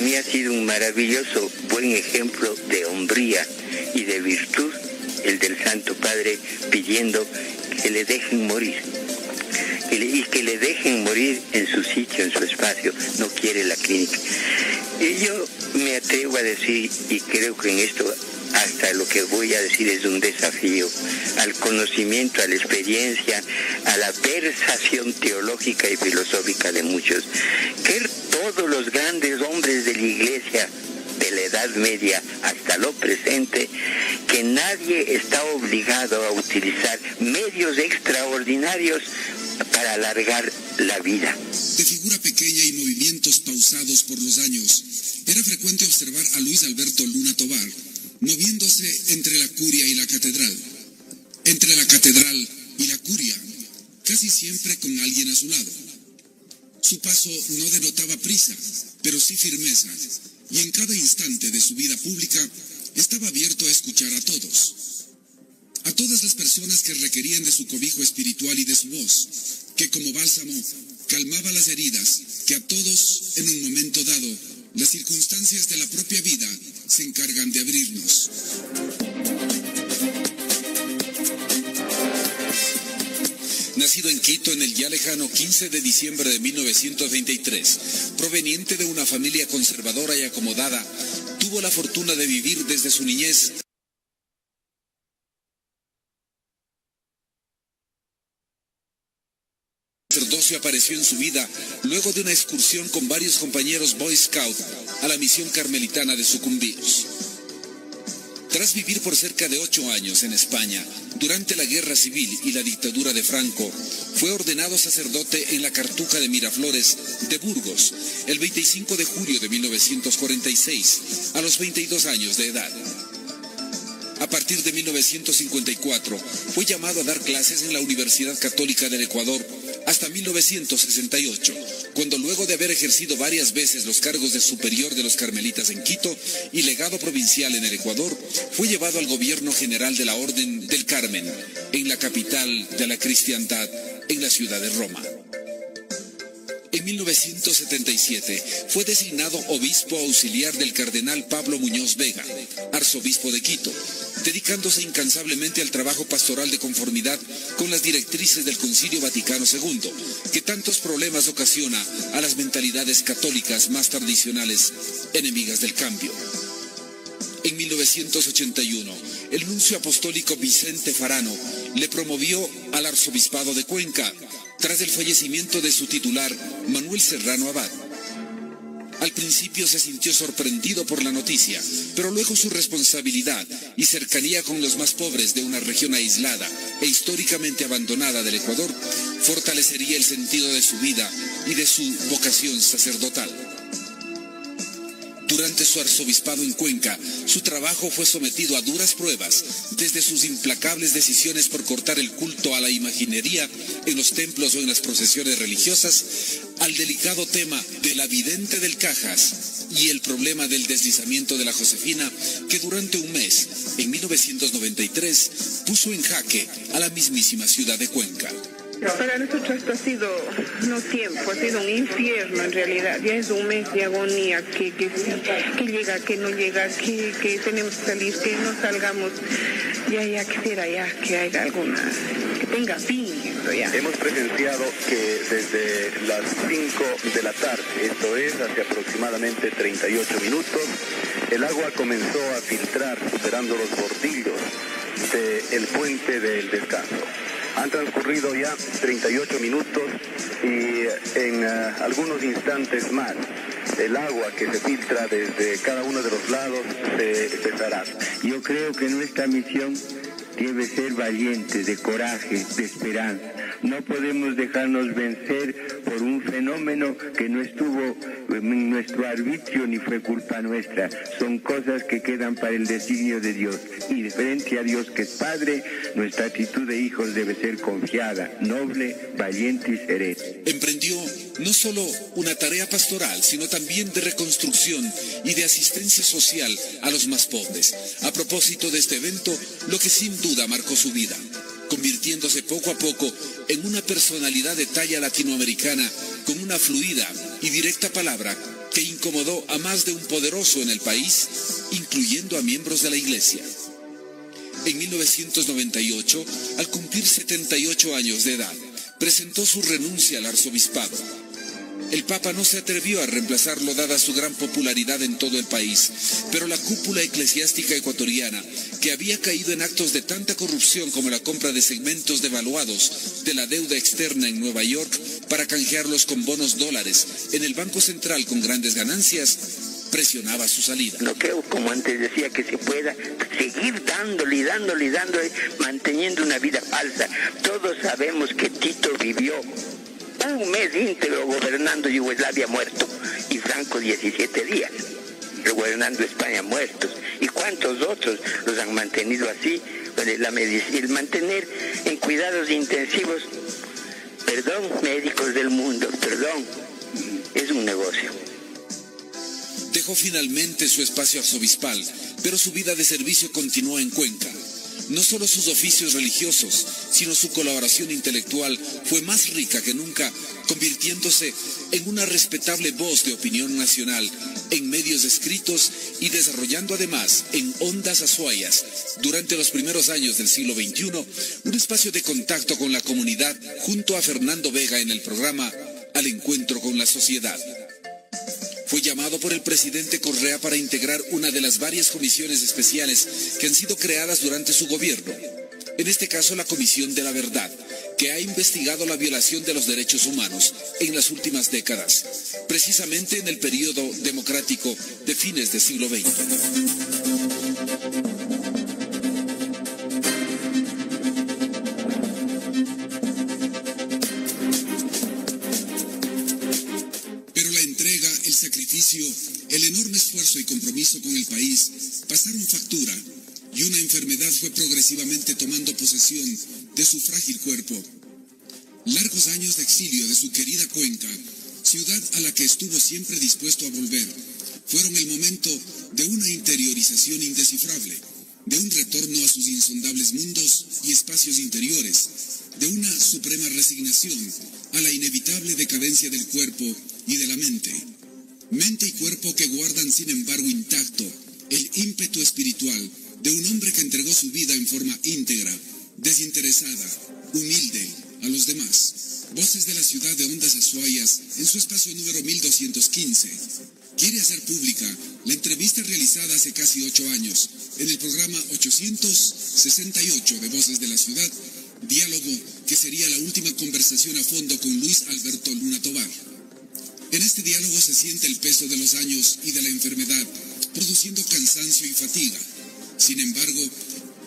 mí ha sido un maravilloso, buen ejemplo de hombría y de virtud el del Santo Padre pidiendo que le dejen morir. Y que le dejen morir en su sitio, en su espacio. No quiere la clínica. Y yo me atrevo a decir, y creo que en esto hasta lo que voy a decir es un desafío al conocimiento, a la experiencia, a la versación teológica y filosófica de muchos, que todos los grandes hombres de la Iglesia de la Edad Media hasta lo presente, que nadie está obligado a utilizar medios extraordinarios para alargar la vida. De figura pequeña y movimientos pausados por los años, era frecuente observar a Luis Alberto Luna Tobar moviéndose entre la curia y la catedral, entre la catedral y la curia, casi siempre con alguien a su lado. Su paso no denotaba prisa, pero sí firmeza, y en cada instante de su vida pública estaba abierto a escuchar a todas las personas que requerían de su cobijo espiritual y de su voz, que como bálsamo calmaba las heridas que a todos, en un momento dado, las circunstancias de la propia vida se encargan de abrirnos. Nacido en Quito en el ya lejano 15 de diciembre de 1923, proveniente de una familia conservadora y acomodada, tuvo la fortuna de vivir desde su niñez El sacerdocio apareció en su vida luego de una excursión con varios compañeros Boy Scout a la misión carmelitana de Sucumbíos. Tras vivir por cerca de 8 años en España, durante la Guerra Civil y la dictadura de Franco, fue ordenado sacerdote en la Cartuja de Miraflores de Burgos, el 25 de julio de 1946, a los 22 años de edad. A partir de 1954, fue llamado a dar clases en la Universidad Católica del Ecuador hasta 1968, cuando luego de haber ejercido varias veces los cargos de superior de los carmelitas en Quito y legado provincial en el Ecuador, fue llevado al gobierno general de la Orden del Carmen, en la capital de la cristiandad, en la ciudad de Roma. En 1977 fue designado obispo auxiliar del cardenal Pablo Muñoz Vega, arzobispo de Quito, dedicándose incansablemente al trabajo pastoral de conformidad con las directrices del Concilio Vaticano II, que tantos problemas ocasiona a las mentalidades católicas más tradicionales, enemigas del cambio. En 1981, el nuncio apostólico Vicente Farano le promovió al arzobispado de Cuenca, tras el fallecimiento de su titular, Manuel Serrano Abad. Al principio se sintió sorprendido por la noticia, pero luego su responsabilidad y cercanía con los más pobres de una región aislada e históricamente abandonada del Ecuador fortalecería el sentido de su vida y de su vocación sacerdotal. Durante su arzobispado en Cuenca, su trabajo fue sometido a duras pruebas, desde sus implacables decisiones por cortar el culto a la imaginería en los templos o en las procesiones religiosas, al delicado tema de la vidente del Cajas y el problema del deslizamiento de la Josefina, que durante un mes, en 1993, puso en jaque a la mismísima ciudad de Cuenca. Para nosotros esto ha sido, no tiempo, ha sido un infierno en realidad. Ya es un mes de agonía, que llega, que no llega, que tenemos que salir, que no salgamos. Ya quisiera ya que haya alguna, que tenga fin esto ya. Hemos presenciado que desde las 5 de la tarde, esto es hace aproximadamente 38 minutos, el agua comenzó a filtrar superando los bordillos del puente del Descanso. Han transcurrido ya 38 minutos y en algunos instantes más el agua que se filtra desde cada uno de los lados se cesará. Yo creo que nuestra misión debe ser valiente, de coraje, de esperanza. No podemos dejarnos vencer por un fenómeno que no estuvo en nuestro arbitrio ni fue culpa nuestra. Son cosas que quedan para el designio de Dios. Y de frente a Dios, que es Padre, nuestra actitud de hijos debe ser confiada, noble, valiente y serena. Emprendió no solo una tarea pastoral, sino también de reconstrucción y de asistencia social a los más pobres. A propósito de este evento, lo que sin duda marcó su vida, convirtiéndose poco a poco en una personalidad de talla latinoamericana con una fluida y directa palabra que incomodó a más de un poderoso en el país, incluyendo a miembros de la Iglesia. En 1998, al cumplir 78 años de edad, presentó su renuncia al arzobispado. El Papa no se atrevió a reemplazarlo dada su gran popularidad en todo el país, pero la cúpula eclesiástica ecuatoriana, que había caído en actos de tanta corrupción como la compra de segmentos devaluados de la deuda externa en Nueva York para canjearlos con bonos dólares en el Banco Central con grandes ganancias, presionaba su salida. No creo, como antes decía, que se pueda seguir dándole, manteniendo una vida falsa. Todos sabemos que Tito vivió un mes íntegro gobernando Yugoslavia muerto y Franco 17 días gobernando España muertos. ¿Y cuántos otros los han mantenido así? El mantener en cuidados intensivos, médicos del mundo, es un negocio. Dejó finalmente su espacio arzobispal, pero su vida de servicio continuó en Cuenca. No solo sus oficios religiosos, sino su colaboración intelectual fue más rica que nunca, convirtiéndose en una respetable voz de opinión nacional en medios escritos y desarrollando además en Ondas Azuayas, durante los primeros años del siglo XXI, un espacio de contacto con la comunidad junto a Fernando Vega en el programa Al Encuentro con la Sociedad. Fue llamado por el presidente Correa para integrar una de las varias comisiones especiales que han sido creadas durante su gobierno. En este caso, la Comisión de la Verdad, que ha investigado la violación de los derechos humanos en las últimas décadas, precisamente en el periodo democrático de fines del siglo XX. El enorme esfuerzo y compromiso con el país pasaron factura y una enfermedad fue progresivamente tomando posesión de su frágil cuerpo. Largos años de exilio de su querida Cuenca, ciudad a la que estuvo siempre dispuesto a volver, fueron el momento de una interiorización indescifrable, de un retorno a sus insondables mundos y espacios interiores, de una suprema resignación a la inevitable decadencia del cuerpo y de la mente. Mente y cuerpo que guardan sin embargo intacto el ímpetu espiritual de un hombre que entregó su vida en forma íntegra, desinteresada, humilde a los demás. Voces de la ciudad de Ondas Azuayas en su espacio número 1215. Quiere hacer pública la entrevista realizada hace casi 8 años en el programa 868 de Voces de la Ciudad, diálogo que sería la última conversación a fondo con Luis Alberto Luna Tobar. En este diálogo se siente el peso de los años y de la enfermedad, produciendo cansancio y fatiga. Sin embargo,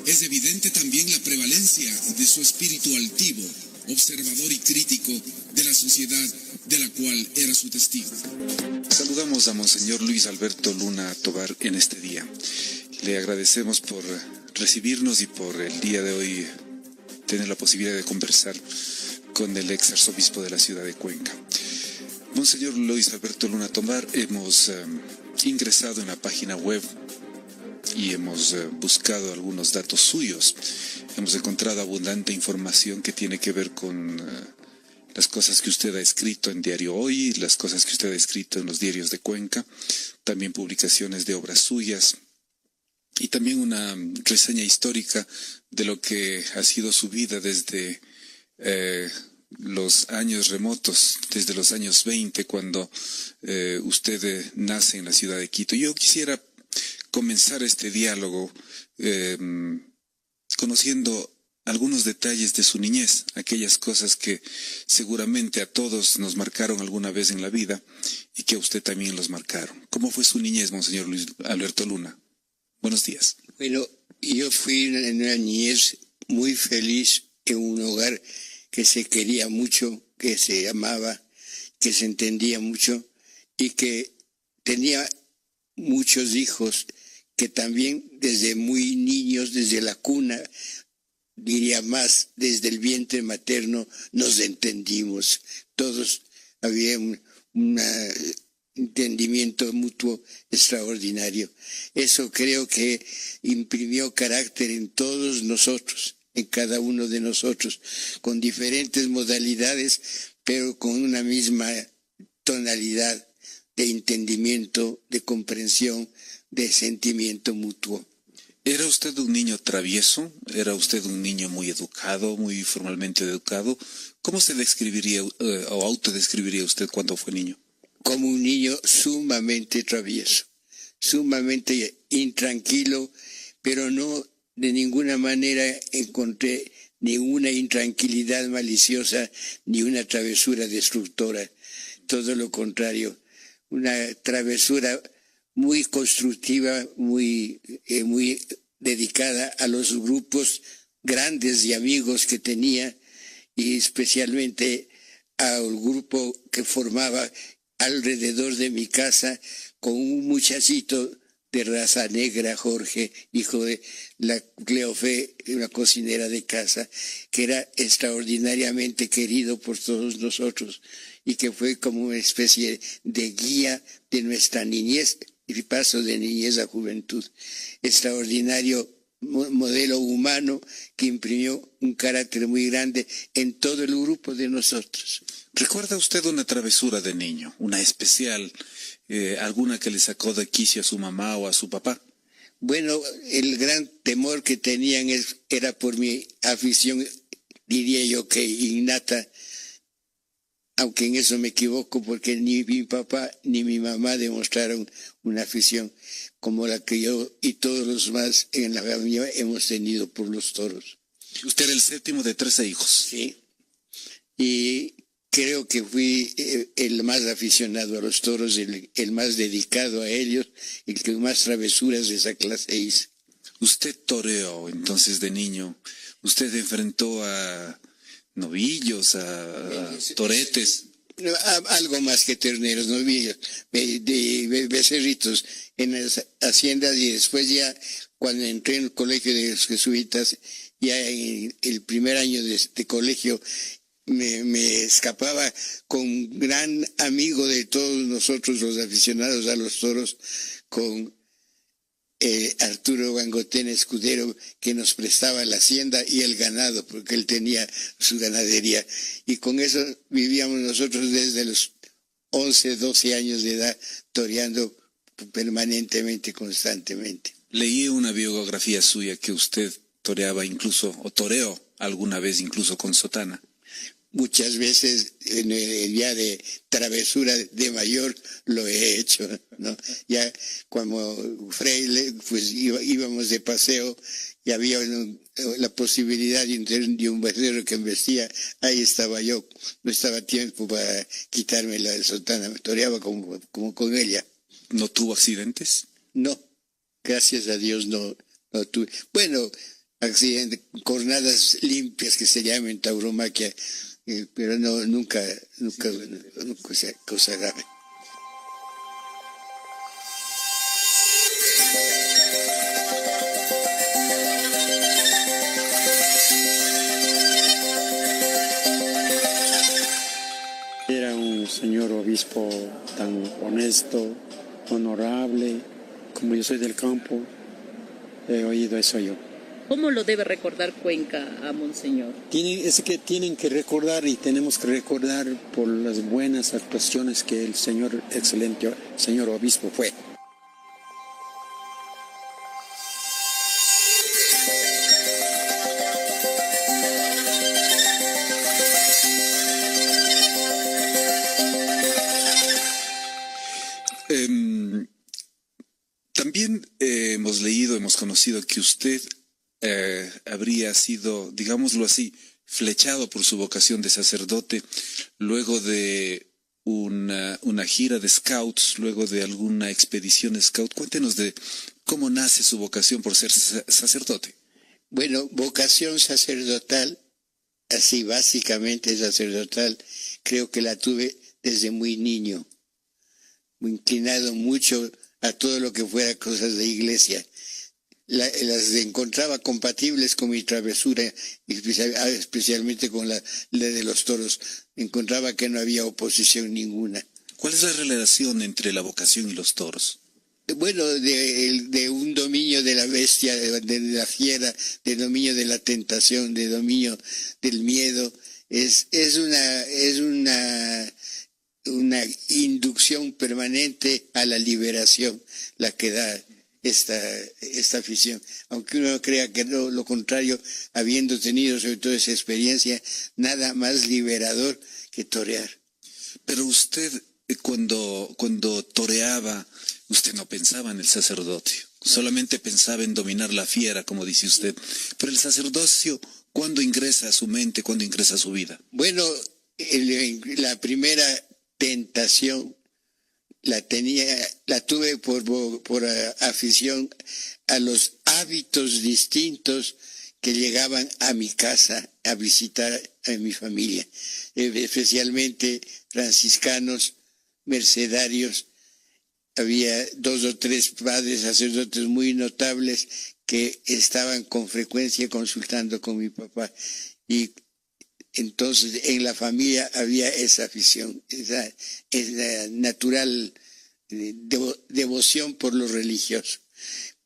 es evidente también la prevalencia de su espíritu altivo, observador y crítico de la sociedad de la cual era su testigo. Saludamos a Monseñor Luis Alberto Luna Tobar en este día. Le agradecemos por recibirnos y por el día de hoy tener la posibilidad de conversar con el ex arzobispo de la ciudad de Cuenca. Monseñor Luis Alberto Luna Tobar, hemos ingresado en la página web y hemos buscado algunos datos suyos. Hemos encontrado abundante información que tiene que ver con las cosas que usted ha escrito en Diario Hoy, las cosas que usted ha escrito en los diarios de Cuenca, también publicaciones de obras suyas y también una reseña histórica de lo que ha sido su vida desde los años remotos, desde los años 20, cuando usted nace en la ciudad de Quito. Yo quisiera comenzar este diálogo conociendo algunos detalles de su niñez, aquellas cosas que seguramente a todos nos marcaron alguna vez en la vida y que a usted también los marcaron. ¿Cómo fue su niñez, Monseñor Luis Alberto Luna? Buenos días. Bueno, yo fui en una niñez muy feliz en un hogar que se quería mucho, que se amaba, que se entendía mucho y que tenía muchos hijos que también desde muy niños, desde la cuna, diría más, desde el vientre materno, nos entendimos. Todos había un entendimiento mutuo extraordinario. Eso creo que imprimió carácter en todos nosotros, en cada uno de nosotros, con diferentes modalidades, pero con una misma tonalidad de entendimiento, de comprensión, de sentimiento mutuo. ¿Era usted un niño travieso? ¿Era usted un niño muy educado, muy formalmente educado? ¿Cómo se describiría o autodescribiría usted cuando fue niño? Como un niño sumamente travieso, sumamente intranquilo, pero no de ninguna manera encontré ni una intranquilidad maliciosa, ni una travesura destructora. Todo lo contrario, una travesura muy constructiva, muy dedicada a los grupos grandes de amigos que tenía, y especialmente al grupo que formaba alrededor de mi casa, con un muchachito de raza negra, Jorge, hijo de la Cleofé, una cocinera de casa, que era extraordinariamente querido por todos nosotros y que fue como una especie de guía de nuestra niñez y paso de niñez a juventud. Extraordinario modelo humano que imprimió un carácter muy grande en todo el grupo de nosotros. ¿Recuerda usted una travesura de niño, una especial, alguna que le sacó de quicio a su mamá o a su papá? Bueno, el gran temor que tenían era por mi afición, diría yo que innata, aunque en eso me equivoco, porque ni mi papá ni mi mamá demostraron una afición como la que yo y todos los más en la familia hemos tenido por los toros. Usted era el séptimo de 13 hijos. Sí, y creo que fui el más aficionado a los toros, el más dedicado a ellos, el que más travesuras de esa clase hice. Usted toreó entonces de niño, usted enfrentó a novillos, a toretes. Algo más que terneros, novillos, de becerritos en las haciendas, y después ya cuando entré en el colegio de los jesuitas, ya en el primer año de colegio, me escapaba con un gran amigo de todos nosotros los aficionados a los toros, con Arturo Gangotena Escudero, que nos prestaba la hacienda y el ganado, porque él tenía su ganadería, y con eso vivíamos nosotros desde los 11, 12 años de edad, toreando permanentemente, constantemente. Leí una biografía suya que usted toreaba incluso, o toreó alguna vez incluso con sotana. Muchas veces en el día de travesura de mayor lo he hecho, ¿no? Ya como fraile, pues íbamos de paseo y había la posibilidad de un becerro que embestía, ahí estaba yo, no estaba tiempo para quitarme la sotana, me toreaba como con ella. ¿No tuvo accidentes? No, gracias a Dios no tuve. Bueno, accidentes, cornadas limpias que se llaman en tauromaquia, pero no, nunca cosa grave. Era un señor obispo tan honesto, honorable. Como yo soy del campo, he oído eso yo. ¿Cómo lo debe recordar Cuenca a Monseñor? Es que tienen que recordar, y tenemos que recordar por las buenas actuaciones que el señor excelente señor obispo fue. También hemos leído, hemos conocido que usted habría sido, digámoslo así, flechado por su vocación de sacerdote luego de una gira de scouts, luego de alguna expedición scout. Cuéntenos de cómo nace su vocación por ser sacerdote. Bueno, vocación sacerdotal, así básicamente sacerdotal, creo que la tuve desde muy niño, muy inclinado mucho a todo lo que fuera cosas de iglesia. Las encontraba compatibles con mi travesura, especialmente con la de los toros. Encontraba que no había oposición ninguna. ¿Cuál es la relación entre la vocación y los toros? Bueno, de un dominio de la bestia, de la fiera, de dominio de la tentación, de dominio del miedo. Es una inducción permanente a la liberación, la que da esta afición. Aunque uno crea que no, lo contrario, habiendo tenido sobre todo esa experiencia, nada más liberador que torear. Pero usted, cuando toreaba, usted no pensaba en el sacerdocio, solamente pensaba en dominar la fiera, como dice usted. Pero el sacerdocio, ¿cuándo ingresa a su mente, cuándo ingresa a su vida? Bueno, la primera tentación la tuve por afición a los hábitos distintos que llegaban a mi casa a visitar a mi familia, especialmente franciscanos, mercedarios. Había 2 o 3 padres sacerdotes muy notables que estaban con frecuencia consultando con mi papá, y entonces en la familia había esa afición, esa natural devoción por lo religioso.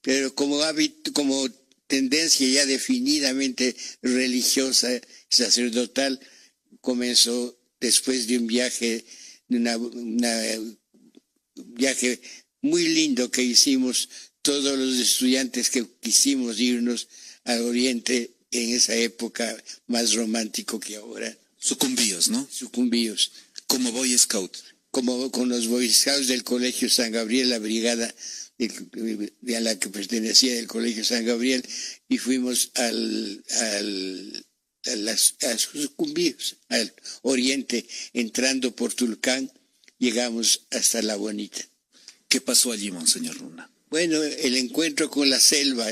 Pero como hábito, como tendencia ya definidamente religiosa, sacerdotal, comenzó después de un viaje, viaje muy lindo que hicimos todos los estudiantes que quisimos irnos al Oriente en esa época, más romántico que ahora. Sucumbíos, ¿no? Sucumbíos. Como Boy Scout. Como con los Boy Scouts del Colegio San Gabriel, la brigada a la que pertenecía del Colegio San Gabriel, y fuimos a Sucumbíos, al Oriente, entrando por Tulcán, llegamos hasta La Bonita. ¿Qué pasó allí, Monseñor Luna? Bueno, el encuentro con la selva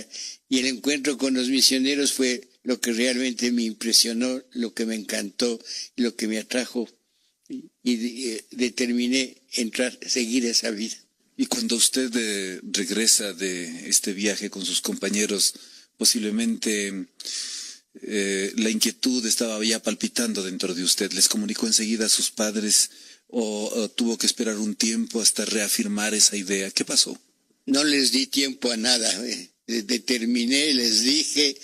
y el encuentro con los misioneros fue lo que realmente me impresionó, lo que me encantó, lo que me atrajo, y determiné seguir esa vida. Y cuando usted regresa de este viaje con sus compañeros, posiblemente la inquietud estaba ya palpitando dentro de usted. ¿Les comunicó enseguida a sus padres o tuvo que esperar un tiempo hasta reafirmar esa idea? ¿Qué pasó? No les di tiempo a nada. Determiné, les dije,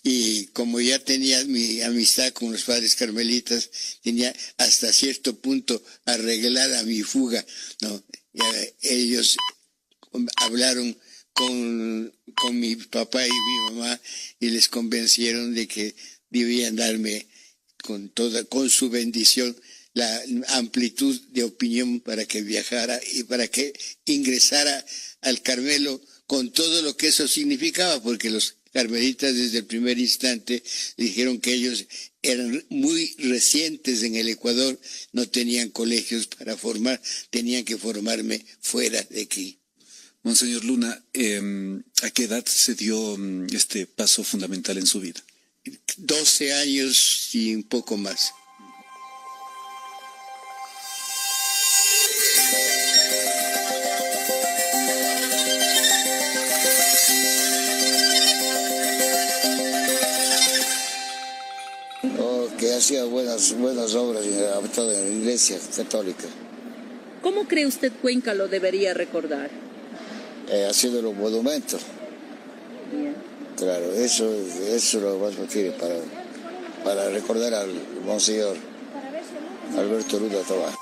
y como ya tenía mi amistad con los padres carmelitas, tenía hasta cierto punto arreglada mi fuga, ¿no? Ya ellos hablaron con mi papá y mi mamá y les convencieron de que debían darme con su bendición la amplitud de opinión para que viajara y para que ingresara al Carmelo con todo lo que eso significaba, porque los carmelitas desde el primer instante dijeron que ellos eran muy recientes en el Ecuador, no tenían colegios para formar, tenían que formarme fuera de aquí. Monseñor Luna, ¿a qué edad se dio este paso fundamental en su vida? 12 años y un poco más. Que hacía buenas obras en la Iglesia Católica. ¿Cómo cree usted Cuenca lo debería recordar? Haciendo los monumentos. Bien. Claro, eso es lo más que quiere para recordar al Monseñor Alberto Luna Tobar.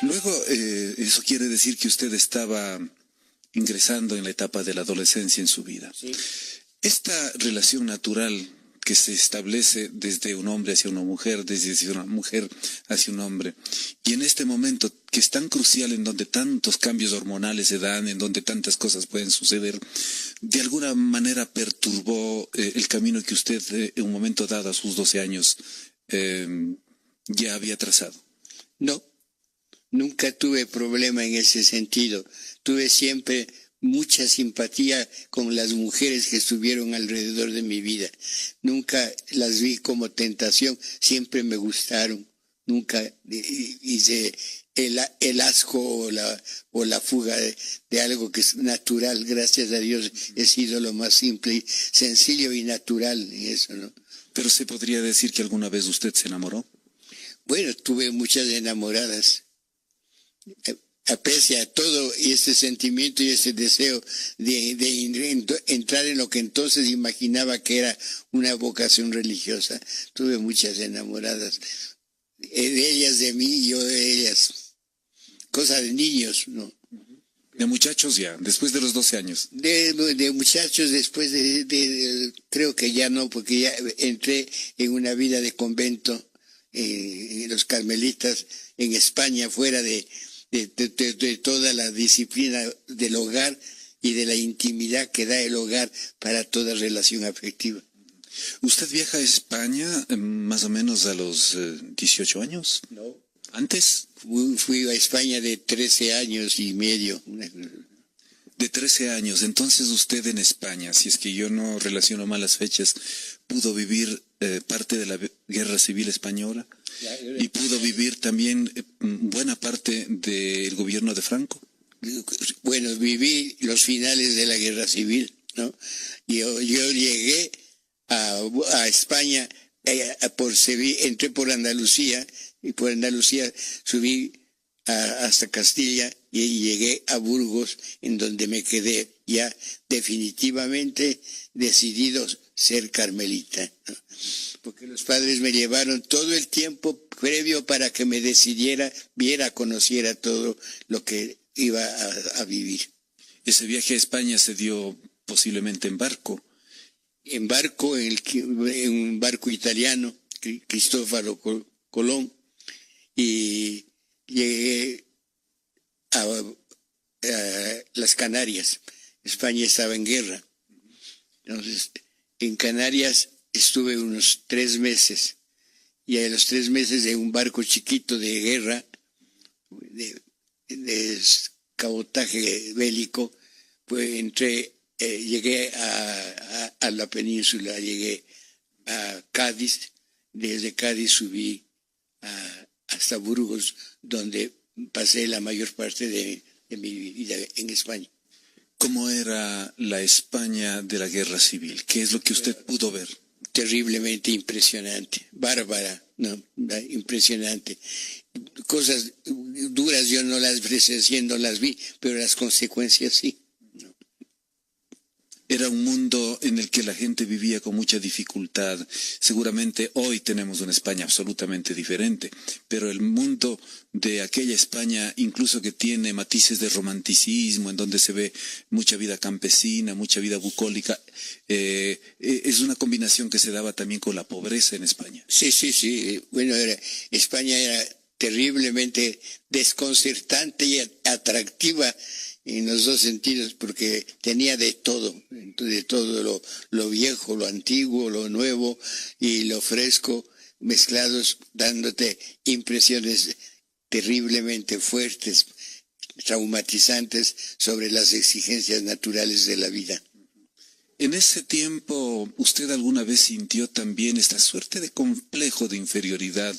Luego, eso quiere decir que usted estaba ingresando en la etapa de la adolescencia en su vida. Sí. Esta relación natural que se establece desde un hombre hacia una mujer, desde una mujer hacia un hombre, y en este momento que es tan crucial, en donde tantos cambios hormonales se dan, en donde tantas cosas pueden suceder, de alguna manera perturbó el camino que usted en un momento dado a sus 12 años ya había trazado. No. Nunca tuve problema en ese sentido. Tuve siempre mucha simpatía con las mujeres que estuvieron alrededor de mi vida. Nunca las vi como tentación, siempre me gustaron. Nunca hice el asco o la fuga de algo que es natural. Gracias a Dios he sido lo más simple, sencillo y natural en eso, ¿no? Pero ¿se podría decir que alguna vez usted se enamoró? Bueno, tuve muchas enamoradas. aprecia todo ese sentimiento y ese deseo de entrar en lo que entonces imaginaba que era una vocación religiosa. Tuve muchas enamoradas, de ellas de mí y yo de ellas. Cosa de niños, ¿no? De muchachos ya, después de los 12 años. De muchachos después creo que ya no, porque ya entré en una vida de convento, los carmelitas en España, fuera de toda la disciplina del hogar y de la intimidad que da el hogar para toda relación afectiva. ¿Usted viaja a España más o menos a los 18 años? No. ¿Antes? Fui a España de 13 años y medio. De 13 años. Entonces usted en España, si es que yo no relaciono mal las fechas, pudo vivir parte de la Guerra Civil Española y pudo vivir también buena parte del gobierno de Franco. Bueno, viví los finales de la Guerra Civil, ¿no? Yo llegué a España por Sevilla, entré por Andalucía y por Andalucía subí hasta Castilla y llegué a Burgos, en donde me quedé ya definitivamente decidido ser carmelita, ¿no? Porque los padres me llevaron todo el tiempo previo para que me decidiera, conociera todo lo que iba a vivir. Ese viaje a España se dio posiblemente en barco. En barco, en un barco italiano, Cristóbalo Colón, y llegué a las Canarias. España estaba en guerra. Entonces, en Canarias estuve unos 3 meses, y a los 3 meses de un barco chiquito de guerra, de cabotaje bélico, pues llegué a la península, llegué a Cádiz, desde Cádiz subí hasta Burgos, donde pasé la mayor parte de mi vida en España. ¿Cómo era la España de la Guerra Civil? ¿Qué es lo que usted pudo ver? Terriblemente impresionante, bárbara, ¿no? Impresionante. Cosas duras yo no las presencié, no las vi, pero las consecuencias sí. Era un mundo en el que la gente vivía con mucha dificultad. Seguramente hoy tenemos una España absolutamente diferente, pero el mundo de aquella España, incluso que tiene matices de romanticismo, en donde se ve mucha vida campesina, mucha vida bucólica, es una combinación que se daba también con la pobreza en España. Sí. Bueno, España era terriblemente desconcertante y atractiva en los dos sentidos, porque tenía de todo lo viejo, lo antiguo, lo nuevo y lo fresco, mezclados, dándote impresiones terriblemente fuertes, traumatizantes sobre las exigencias naturales de la vida. En ese tiempo, ¿usted alguna vez sintió también esta suerte de complejo de inferioridad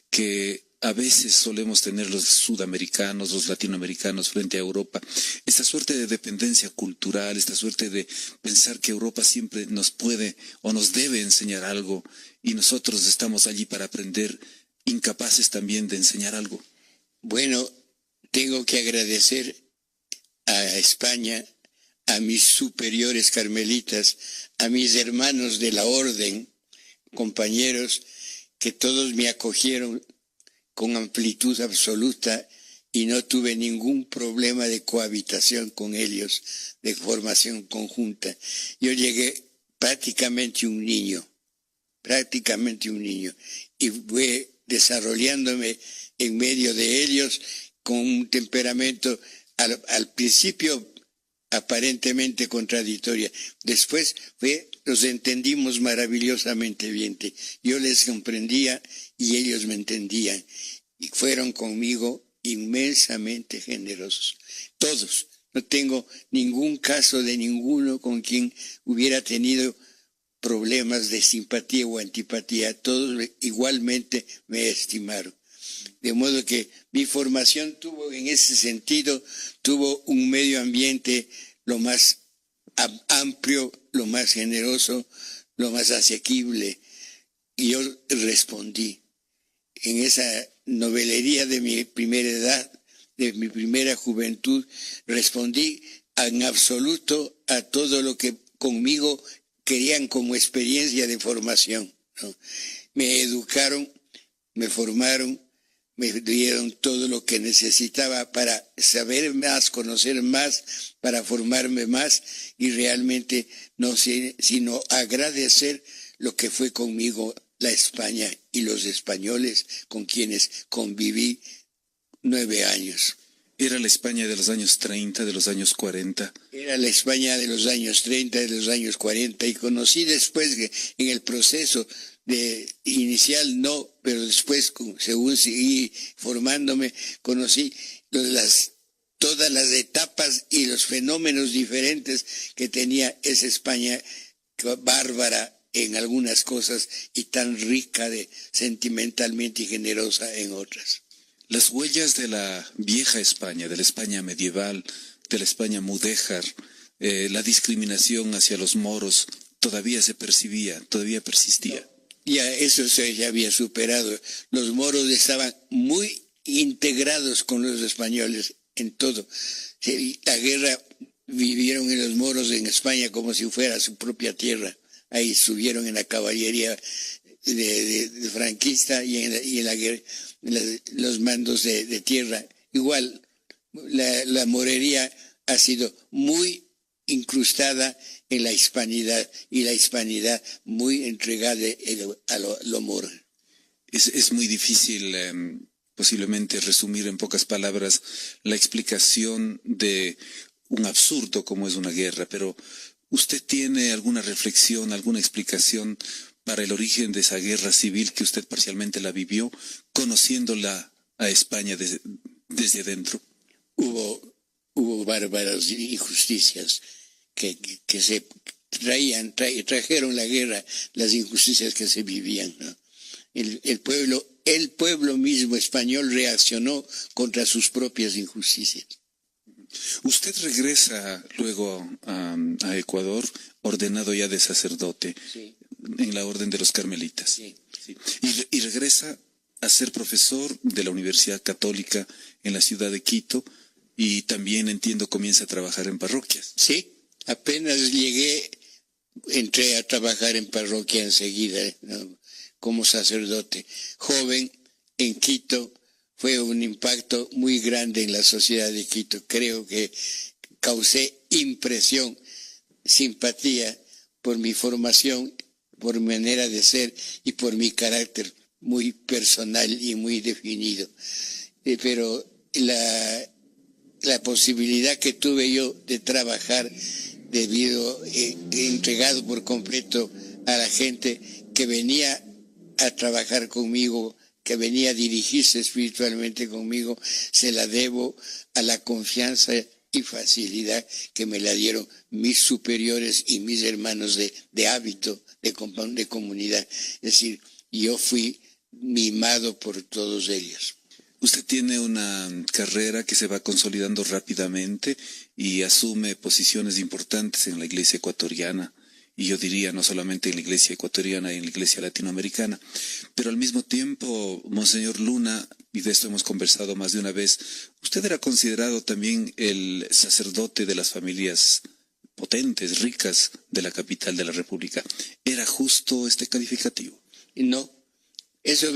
que a veces solemos tener los sudamericanos, los latinoamericanos frente a Europa? Esta suerte de dependencia cultural, esta suerte de pensar que Europa siempre nos puede o nos debe enseñar algo y nosotros estamos allí para aprender, incapaces también de enseñar algo. Bueno, tengo que agradecer a España, a mis superiores carmelitas, a mis hermanos de la orden, compañeros, que todos me acogieron con amplitud absoluta y no tuve ningún problema de cohabitación con ellos, de formación conjunta. Yo llegué prácticamente un niño, y fui desarrollándome en medio de ellos con un temperamento al principio aparentemente contradictoria. Después los entendimos maravillosamente bien. Yo les comprendía y ellos me entendían. Y fueron conmigo inmensamente generosos. Todos. No tengo ningún caso de ninguno con quien hubiera tenido problemas de simpatía o antipatía. Todos igualmente me estimaron. De modo que mi formación en ese sentido, tuvo un medio ambiente lo más amplio, lo más generoso, lo más asequible. Y yo respondí. En esa novelería de mi primera edad, de mi primera juventud, respondí en absoluto a todo lo que conmigo querían como experiencia de formación, ¿no? Me educaron, me formaron, me dieron todo lo que necesitaba para saber más, conocer más, para formarme más, y realmente no sé sino agradecer lo que fue conmigo la España y los españoles con quienes conviví 9 años. ¿Era la España de los años 30, de los años 40? Era la España de los años 30, de los años 40, y conocí después que en el proceso de inicial no, pero después, según seguí formándome, conocí todas las etapas y los fenómenos diferentes que tenía esa España bárbara en algunas cosas y tan rica sentimentalmente y generosa en otras. Las huellas de la vieja España, de la España medieval, de la España mudéjar, la discriminación hacia los moros, todavía se percibía, todavía persistía. Ya eso se ya había superado. Los moros estaban muy integrados con los españoles en todo. La guerra vivieron en los moros en España como si fuera su propia tierra. Ahí estuvieron en la caballería de franquista y en la guerra, los mandos de tierra. Igual, la morería ha sido muy incrustada en la hispanidad, y la hispanidad muy entregada a lo moro. Es muy difícil posiblemente resumir en pocas palabras la explicación de un absurdo como es una guerra, pero ¿usted tiene alguna reflexión, alguna explicación para el origen de esa guerra civil que usted parcialmente la vivió, conociéndola a España desde adentro? Hubo bárbaras injusticias que se trajeron la guerra, las injusticias que se vivían, ¿no? El pueblo mismo español reaccionó contra sus propias injusticias. Usted regresa luego a Ecuador ordenado ya de sacerdote, sí, en la Orden de los Carmelitas. Sí. Sí. Y regresa a ser profesor de la Universidad Católica en la ciudad de Quito, y también, entiendo, comienza a trabajar en parroquias. Sí, apenas llegué, entré a trabajar en parroquia enseguida, ¿no? Como sacerdote. Joven, en Quito, fue un impacto muy grande en la sociedad de Quito. Creo que causé impresión, simpatía por mi formación, por mi manera de ser y por mi carácter muy personal y muy definido. Pero la posibilidad que tuve yo de trabajar entregado por completo a la gente que venía a trabajar conmigo, que venía a dirigirse espiritualmente conmigo, se la debo a la confianza y facilidad que me la dieron mis superiores y mis hermanos de hábito, de comunidad. Es decir, yo fui mimado por todos ellos. Usted tiene una carrera que se va consolidando rápidamente y asume posiciones importantes en la Iglesia ecuatoriana, y yo diría no solamente en la Iglesia ecuatoriana y en la Iglesia latinoamericana, pero al mismo tiempo, Monseñor Luna, y de esto hemos conversado más de una vez, usted era considerado también el sacerdote de las familias potentes, ricas de la capital de la República. ¿Era justo este calificativo? No, eso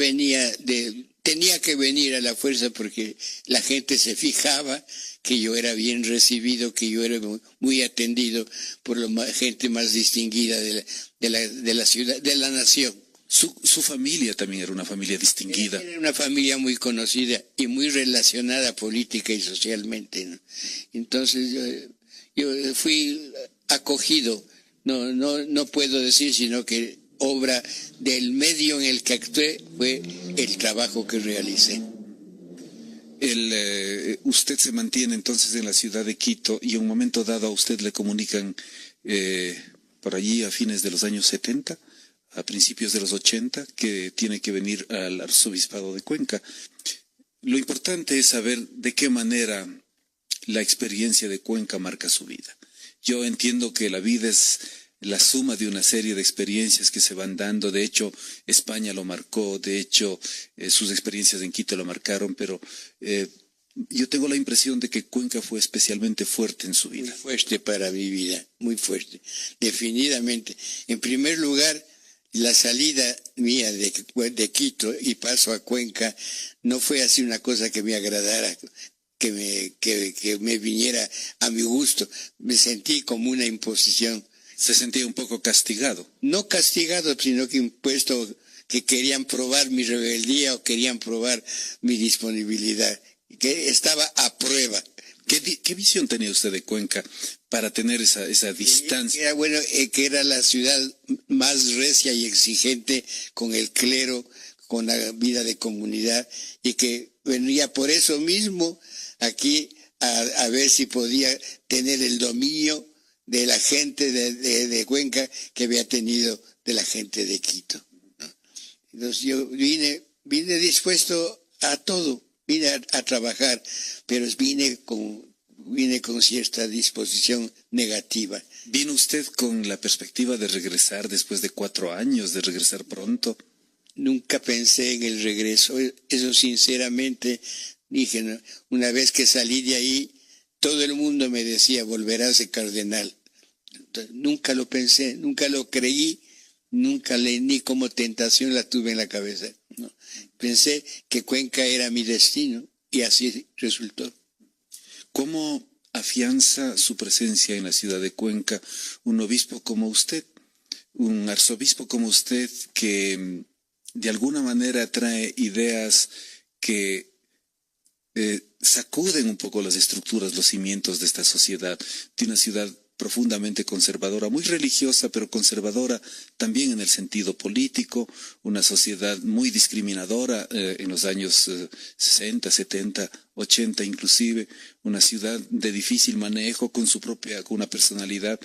tenía que venir a la fuerza, porque la gente se fijaba que yo era bien recibido, que yo era muy atendido por la gente más distinguida de la ciudad, de la nación. Su familia también era una familia distinguida. Era una familia muy conocida y muy relacionada política y socialmente, ¿no? Entonces yo fui acogido, no puedo decir sino que obra del medio en el que actué fue el trabajo que realicé. Usted se mantiene entonces en la ciudad de Quito, y en un momento dado a usted le comunican por allí a fines de los años 70, a principios de los 80, que tiene que venir al arzobispado de Cuenca. Lo importante es saber de qué manera la experiencia de Cuenca marca su vida. Yo entiendo que la vida es la suma de una serie de experiencias que se van dando. De hecho, España lo marcó, de hecho, sus experiencias en Quito lo marcaron, pero yo tengo la impresión de que Cuenca fue especialmente fuerte en su vida. Muy fuerte para mi vida, muy fuerte, definitivamente. En primer lugar, la salida mía de Quito y paso a Cuenca no fue así una cosa que me agradara, que me viniera a mi gusto. Me sentí como una imposición. ¿Se sentía un poco castigado? No castigado, sino que impuesto, que querían probar mi rebeldía o querían probar mi disponibilidad, que estaba a prueba. ¿Qué visión tenía usted de Cuenca para tener esa distancia? Era bueno, que era la ciudad más recia y exigente con el clero, con la vida de comunidad, y que venía por eso mismo aquí a ver si podía tener el dominio de la gente de Cuenca que había tenido de la gente de Quito, ¿no? Entonces yo vine dispuesto a todo, vine a trabajar, pero vine con cierta disposición negativa. ¿Vino usted con la perspectiva de regresar después de 4 años, de regresar pronto? Nunca pensé en el regreso, eso sinceramente dije, ¿no? Una vez que salí de ahí, todo el mundo me decía, volverás de cardenal. Entonces, nunca lo pensé, nunca lo creí, nunca ni como tentación la tuve en la cabeza, ¿no? Pensé que Cuenca era mi destino y así resultó. ¿Cómo afianza su presencia en la ciudad de Cuenca un obispo como usted, un arzobispo como usted, que de alguna manera trae ideas que sacuden un poco las estructuras, los cimientos de esta sociedad, de una ciudad profundamente conservadora, muy religiosa, pero conservadora también en el sentido político, una sociedad muy discriminadora en los años 60, 70, 80 inclusive, una ciudad de difícil manejo con una personalidad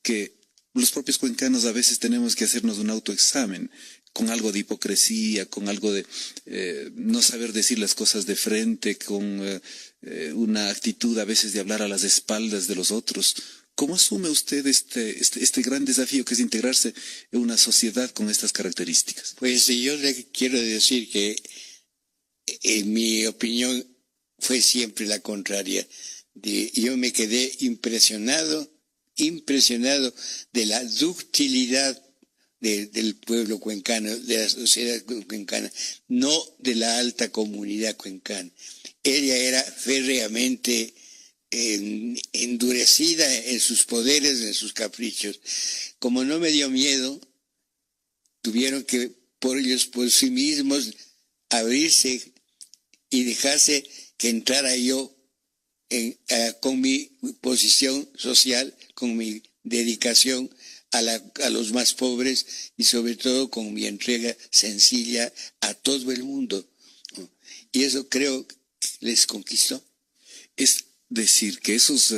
que los propios cuencanos a veces tenemos que hacernos un autoexamen, con algo de hipocresía, con algo de no saber decir las cosas de frente, con una actitud a veces de hablar a las espaldas de los otros. ¿Cómo asume usted este gran desafío que es integrarse en una sociedad con estas características? Pues yo le quiero decir que en mi opinión fue siempre la contraria. Yo me quedé impresionado de la ductilidad del pueblo cuencano, de la sociedad cuencana, no de la alta comunidad cuencana. Ella era férreamente endurecida en sus poderes, en sus caprichos. Como no me dio miedo, tuvieron que por sí mismos abrirse y dejarse que entrara yo con mi posición social, con mi dedicación a los más pobres y sobre todo con mi entrega sencilla a todo el mundo. Y eso creo que les conquistó. Es decir, que esos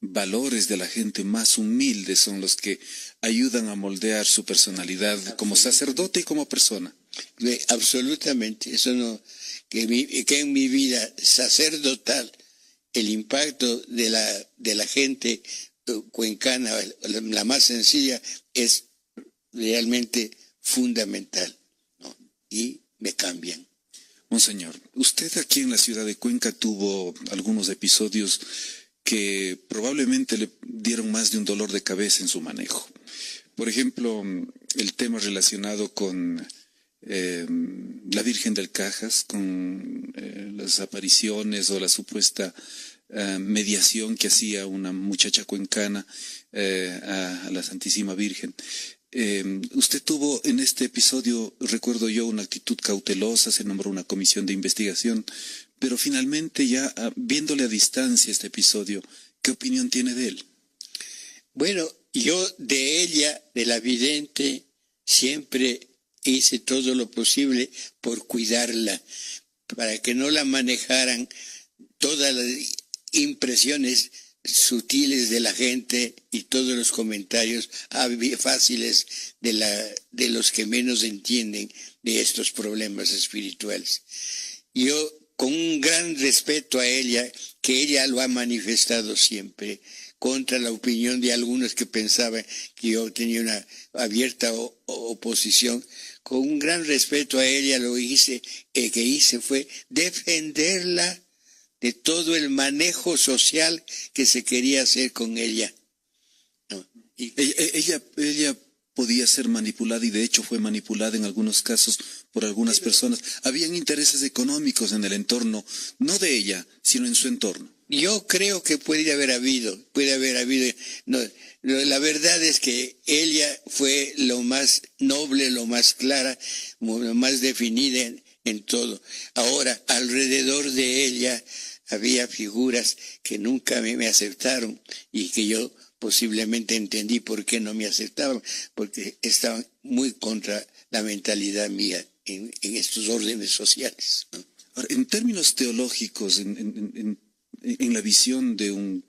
valores de la gente más humilde son los que ayudan a moldear su personalidad como sacerdote y como persona. Absolutamente. Eso no, que en mi vida sacerdotal el impacto de la gente cuencana, la más sencilla, es realmente fundamental, ¿no? Y me cambian. Monseñor, usted aquí en la ciudad de Cuenca tuvo algunos episodios que probablemente le dieron más de un dolor de cabeza en su manejo. Por ejemplo, el tema relacionado con la Virgen del Cajas, con las apariciones o la supuesta mediación que hacía una muchacha cuencana a la Santísima Virgen. Usted tuvo en este episodio, recuerdo yo, una actitud cautelosa, se nombró una comisión de investigación, pero finalmente ya viéndole a distancia este episodio, ¿qué opinión tiene de él? Bueno, yo de ella, de la vidente, siempre hice todo lo posible por cuidarla, para que no la manejaran todas las impresiones sutiles de la gente y todos los comentarios fáciles de los que menos entienden de estos problemas espirituales. Yo, con un gran respeto a ella, que ella lo ha manifestado siempre, contra la opinión de algunos que pensaban que yo tenía una abierta oposición, con un gran respeto a ella que hice fue defenderla de todo el manejo social que se quería hacer con ella. ¿No? Y ella podía ser manipulada y de hecho fue manipulada en algunos casos por algunas personas. Habían intereses económicos en el entorno, no de ella, sino en su entorno. Yo creo que puede haber habido. No, la verdad es que ella fue lo más noble, lo más clara, lo más definida en todo. Ahora, alrededor de ella había figuras que nunca me aceptaron y que yo posiblemente entendí por qué no me aceptaban, porque estaban muy contra la mentalidad mía en estos órdenes sociales, ¿no? Ahora, en términos teológicos, en la visión de un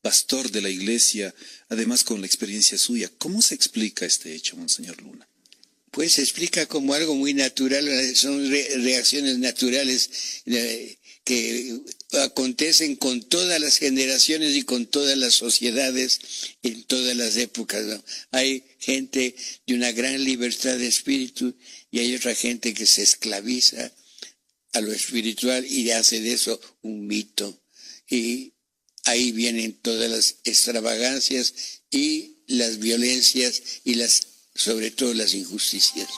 pastor de la iglesia, además con la experiencia suya, ¿cómo se explica este hecho, Monseñor Luna? Pues se explica como algo muy natural, son reacciones naturales que acontecen con todas las generaciones y con todas las sociedades en todas las épocas, ¿no? Hay gente de una gran libertad de espíritu y hay otra gente que se esclaviza a lo espiritual y hace de eso un mito. Y ahí vienen todas las extravagancias y las violencias y sobre todo las injusticias.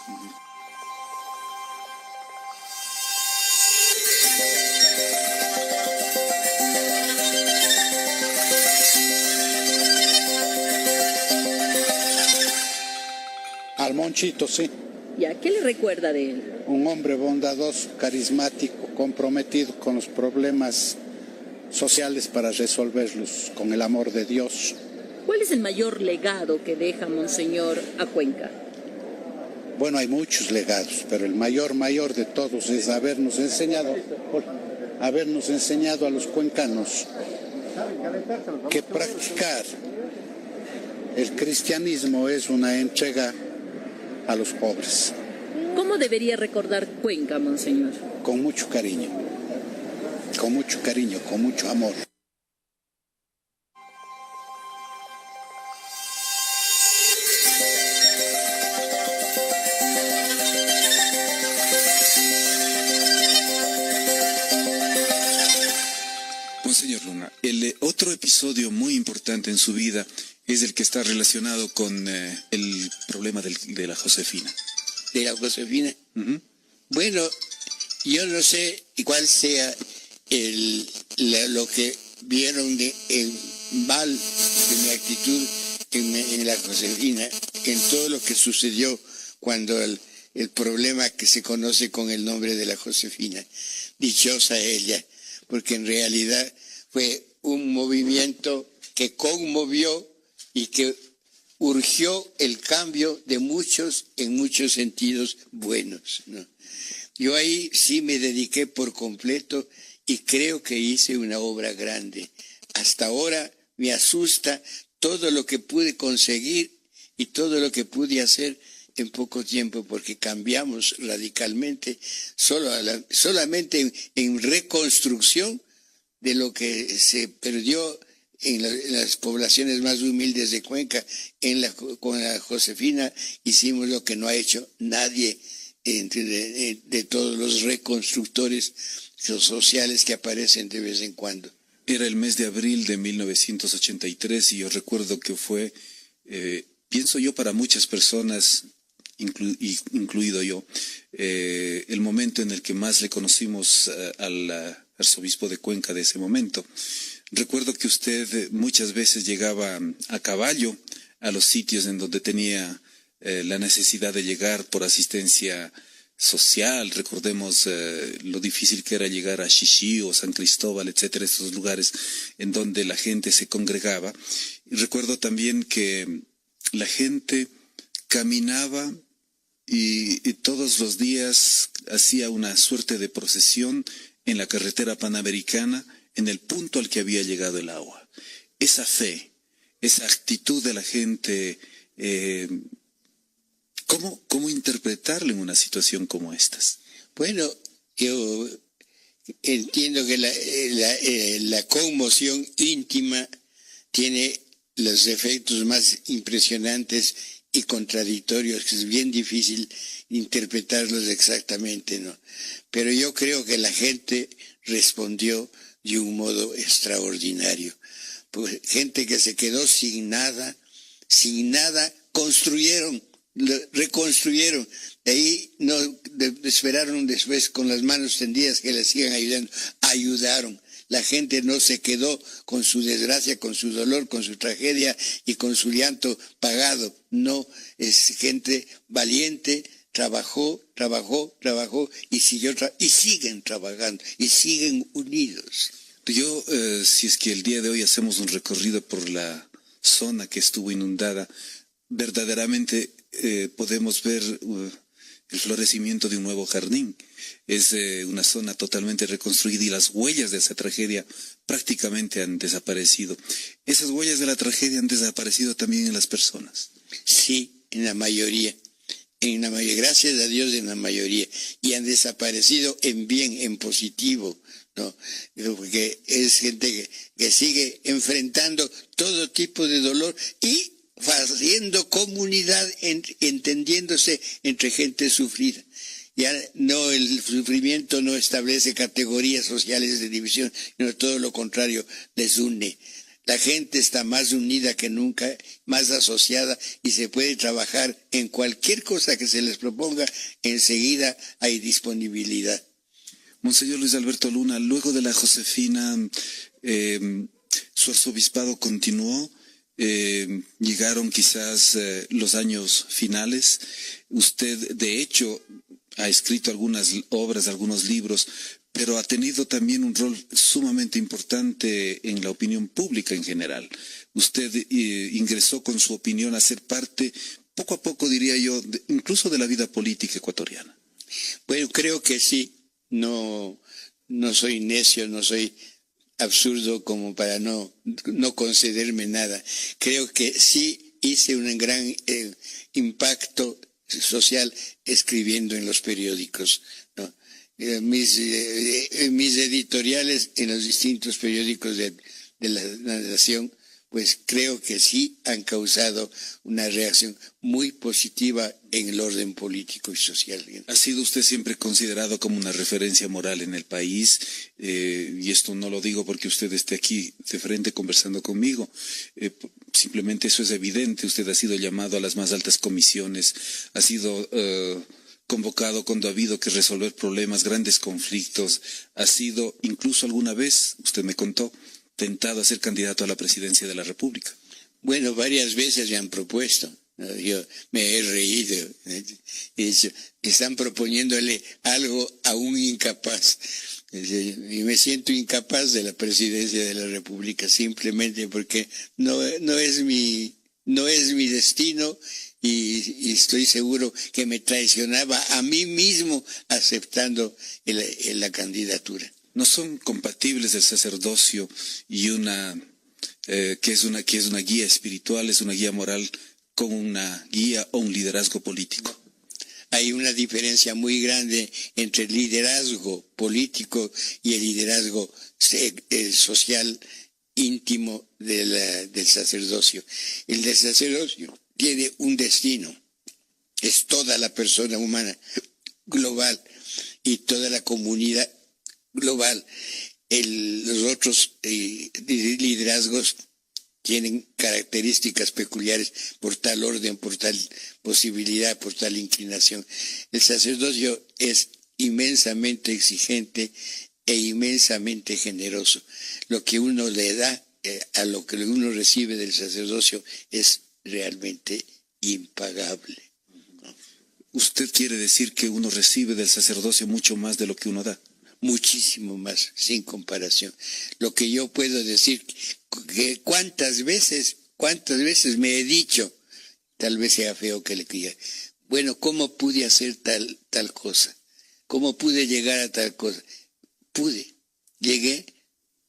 Al Monchito, sí. ¿Ya qué le recuerda de él? Un hombre bondadoso, carismático, comprometido con los problemas sociales para resolverlos con el amor de Dios. ¿Cuál es el mayor legado que deja Monseñor a Cuenca? Bueno, hay muchos legados, pero el mayor de todos es habernos enseñado a los cuencanos que practicar el cristianismo es una entrega a los pobres. ¿Cómo debería recordar Cuenca, Monseñor? Con mucho cariño, con mucho amor. Monseñor Luna, el otro episodio muy importante en su vida es el que está relacionado con el problema de la Josefina. ¿De la Josefina? Uh-huh. Bueno, yo no sé cuál sea lo que vieron en mal de mi actitud en la Josefina, en todo lo que sucedió cuando el problema que se conoce con el nombre de la Josefina. Dichosa ella, porque en realidad fue un movimiento que conmovió y que urgió el cambio de muchos, en muchos sentidos buenos, ¿no? Yo ahí sí me dediqué por completo y creo que hice una obra grande. Hasta ahora me asusta todo lo que pude conseguir y todo lo que pude hacer en poco tiempo, porque cambiamos radicalmente solamente en reconstrucción de lo que se perdió en las poblaciones más humildes de Cuenca. Con la Josefina hicimos lo que no ha hecho nadie de todos los reconstructores sociales que aparecen de vez en cuando. Era el mes de abril de 1983 y yo recuerdo que fue, pienso yo, para muchas personas, incluido yo, el momento en el que más le conocimos al arzobispo de Cuenca de ese momento. Recuerdo que usted muchas veces llegaba a caballo a los sitios en donde tenía la necesidad de llegar por asistencia social. Recordemos lo difícil que era llegar a Xixi o San Cristóbal, etcétera, estos lugares en donde la gente se congregaba. Y recuerdo también que la gente caminaba y todos los días hacía una suerte de procesión en la carretera panamericana en el punto al que había llegado el agua. Esa fe, esa actitud de la gente, ¿cómo interpretarlo en una situación como estas? Bueno, yo entiendo que la conmoción íntima tiene los efectos más impresionantes y contradictorios, que es bien difícil interpretarlos exactamente, ¿no? Pero yo creo que la gente respondió de un modo extraordinario. Pues gente que se quedó sin nada, construyeron, reconstruyeron. De ahí no esperaron después con las manos tendidas que les sigan ayudando. Ayudaron. La gente no se quedó con su desgracia, con su dolor, con su tragedia y con su llanto pagado. No, es gente valiente, trabajó y siguen trabajando y siguen unidos. Yo, si es que el día de hoy hacemos un recorrido por la zona que estuvo inundada, verdaderamente podemos ver el florecimiento de un nuevo jardín. Es una zona totalmente reconstruida y las huellas de esa tragedia prácticamente han desaparecido. ¿Esas huellas de la tragedia han desaparecido también en las personas? Sí, en la mayoría. Gracias a Dios en la mayoría. Y han desaparecido en bien, en positivo, ¿no? Porque es gente que sigue enfrentando todo tipo de dolor y haciendo comunidad, entendiéndose entre gente sufrida. Ya no, el sufrimiento no establece categorías sociales de división, sino todo lo contrario, les une. La gente está más unida que nunca, más asociada y se puede trabajar en cualquier cosa que se les proponga, enseguida hay disponibilidad. Monseñor Luis Alberto Luna, luego de la Josefina, su arzobispado continuó. Llegaron quizás los años finales. Usted, de hecho, ha escrito algunas obras, algunos libros, pero ha tenido también un rol sumamente importante en la opinión pública en general. Usted ingresó con su opinión a ser parte, poco a poco diría yo, incluso de la vida política ecuatoriana. Bueno, creo que sí. No soy necio, no soy absurdo como para no concederme nada. Creo que sí hice un gran impacto social escribiendo en los periódicos, ¿no? Mis editoriales en los distintos periódicos de la nación, pues creo que sí han causado una reacción muy positiva en el orden político y social. Ha sido usted siempre considerado como una referencia moral en el país, y esto no lo digo porque usted esté aquí de frente conversando conmigo, simplemente eso es evidente. Usted ha sido llamado a las más altas comisiones, ha sido convocado cuando ha habido que resolver problemas, grandes conflictos, ha sido incluso alguna vez, usted me contó, tentado a ser candidato a la presidencia de la República. Bueno, varias veces me han propuesto. Yo me he reído. He dicho, están proponiéndole algo a un incapaz. Y me siento incapaz de la presidencia de la República simplemente porque no es mi destino y estoy seguro que me traicionaba a mí mismo aceptando la candidatura. ¿No son compatibles el sacerdocio y que es una guía espiritual, es una guía moral, con una guía o un liderazgo político? Hay una diferencia muy grande entre el liderazgo político y el liderazgo social íntimo del sacerdocio. El del sacerdocio tiene un destino, es toda la persona humana global y toda la comunidad global. Los otros liderazgos tienen características peculiares por tal orden, por tal posibilidad, por tal inclinación. El sacerdocio es inmensamente exigente e inmensamente generoso. Lo que uno le da a lo que uno recibe del sacerdocio es realmente impagable. ¿Usted quiere decir que uno recibe del sacerdocio mucho más de lo que uno da? Muchísimo más, sin comparación. Lo que yo puedo decir, que cuántas veces me he dicho, tal vez sea feo que le diga, bueno, ¿cómo pude hacer tal cosa? ¿Cómo pude llegar a tal cosa? Llegué.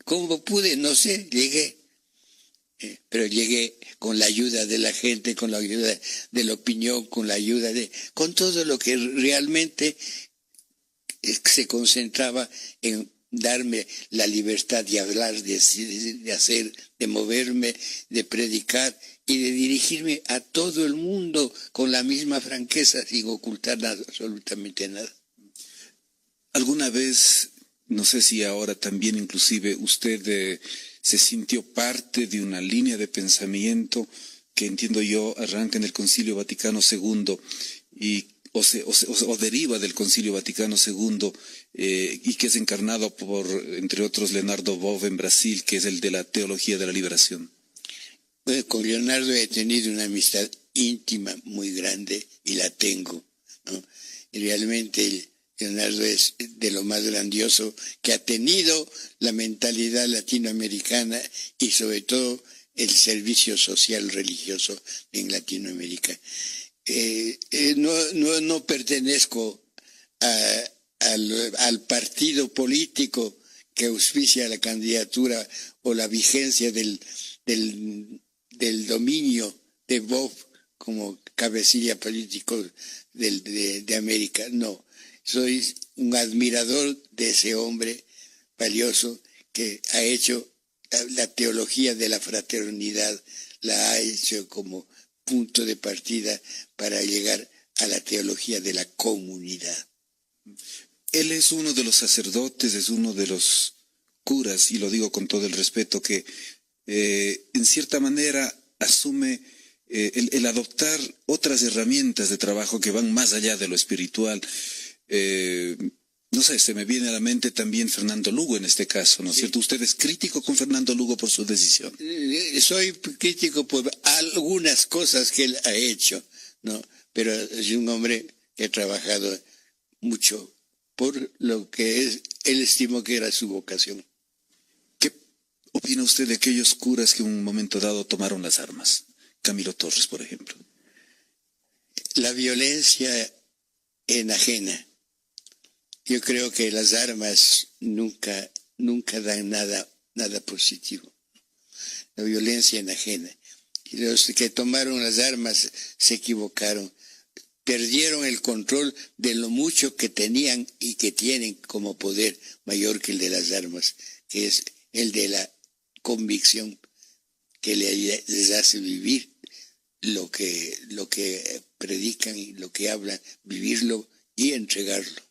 ¿Cómo pude? No sé, llegué. Pero llegué con la ayuda de la gente, con la ayuda de la opinión, con todo lo que realmente se concentraba en darme la libertad de hablar, de hacer, de moverme, de predicar y de dirigirme a todo el mundo con la misma franqueza, sin ocultar absolutamente nada. ¿Alguna vez no sé si ahora también inclusive usted se sintió parte de una línea de pensamiento que entiendo yo arranca en el Concilio Vaticano II o deriva del Concilio Vaticano II y que es encarnado por, entre otros, Leonardo Boff en Brasil, que es el de la teología de la liberación. Bueno, con Leonardo he tenido una amistad íntima muy grande y la tengo, ¿no? Y realmente Leonardo es de lo más grandioso que ha tenido la mentalidad latinoamericana y sobre todo el servicio social religioso en Latinoamérica. No pertenezco al partido político que auspicia la candidatura o la vigencia del dominio de Bob como cabecilla político de América. No, soy un admirador de ese hombre valioso que ha hecho la teología de la fraternidad, la ha hecho como punto de partida para llegar a la teología de la comunidad. Él es uno de los sacerdotes, es uno de los curas, y lo digo con todo el respeto, que en cierta manera asume el adoptar otras herramientas de trabajo que van más allá de lo espiritual. No sé, se me viene a la mente también Fernando Lugo en este caso, ¿no es cierto? ¿Usted es crítico con Fernando Lugo por su decisión? Soy crítico por algunas cosas que él ha hecho, ¿no? Pero es un hombre que ha trabajado mucho por lo que él estimó que era su vocación. ¿Qué opina usted de aquellos curas que en un momento dado tomaron las armas? Camilo Torres, por ejemplo. La violencia enajena. Yo creo que las armas nunca dan nada positivo. La violencia enajena. Y los que tomaron las armas se equivocaron. Perdieron el control de lo mucho que tenían y que tienen como poder mayor que el de las armas, que es el de la convicción que les hace vivir lo que predican y lo que hablan, vivirlo y entregarlo.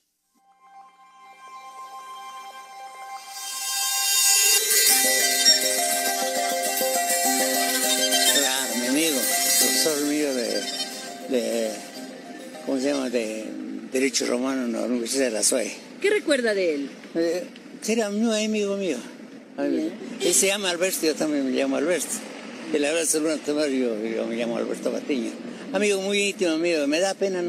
Claro, mi amigo, profesor mío de ¿cómo se llama? De Derecho Romano en la Universidad de la SUAY. ¿Qué recuerda de él? Era muy amigo mío. Él se llama Alberto, yo también me llamo Alberto. El abrazo yo me llamo Alberto Batiño. Amigo muy íntimo mío, me da pena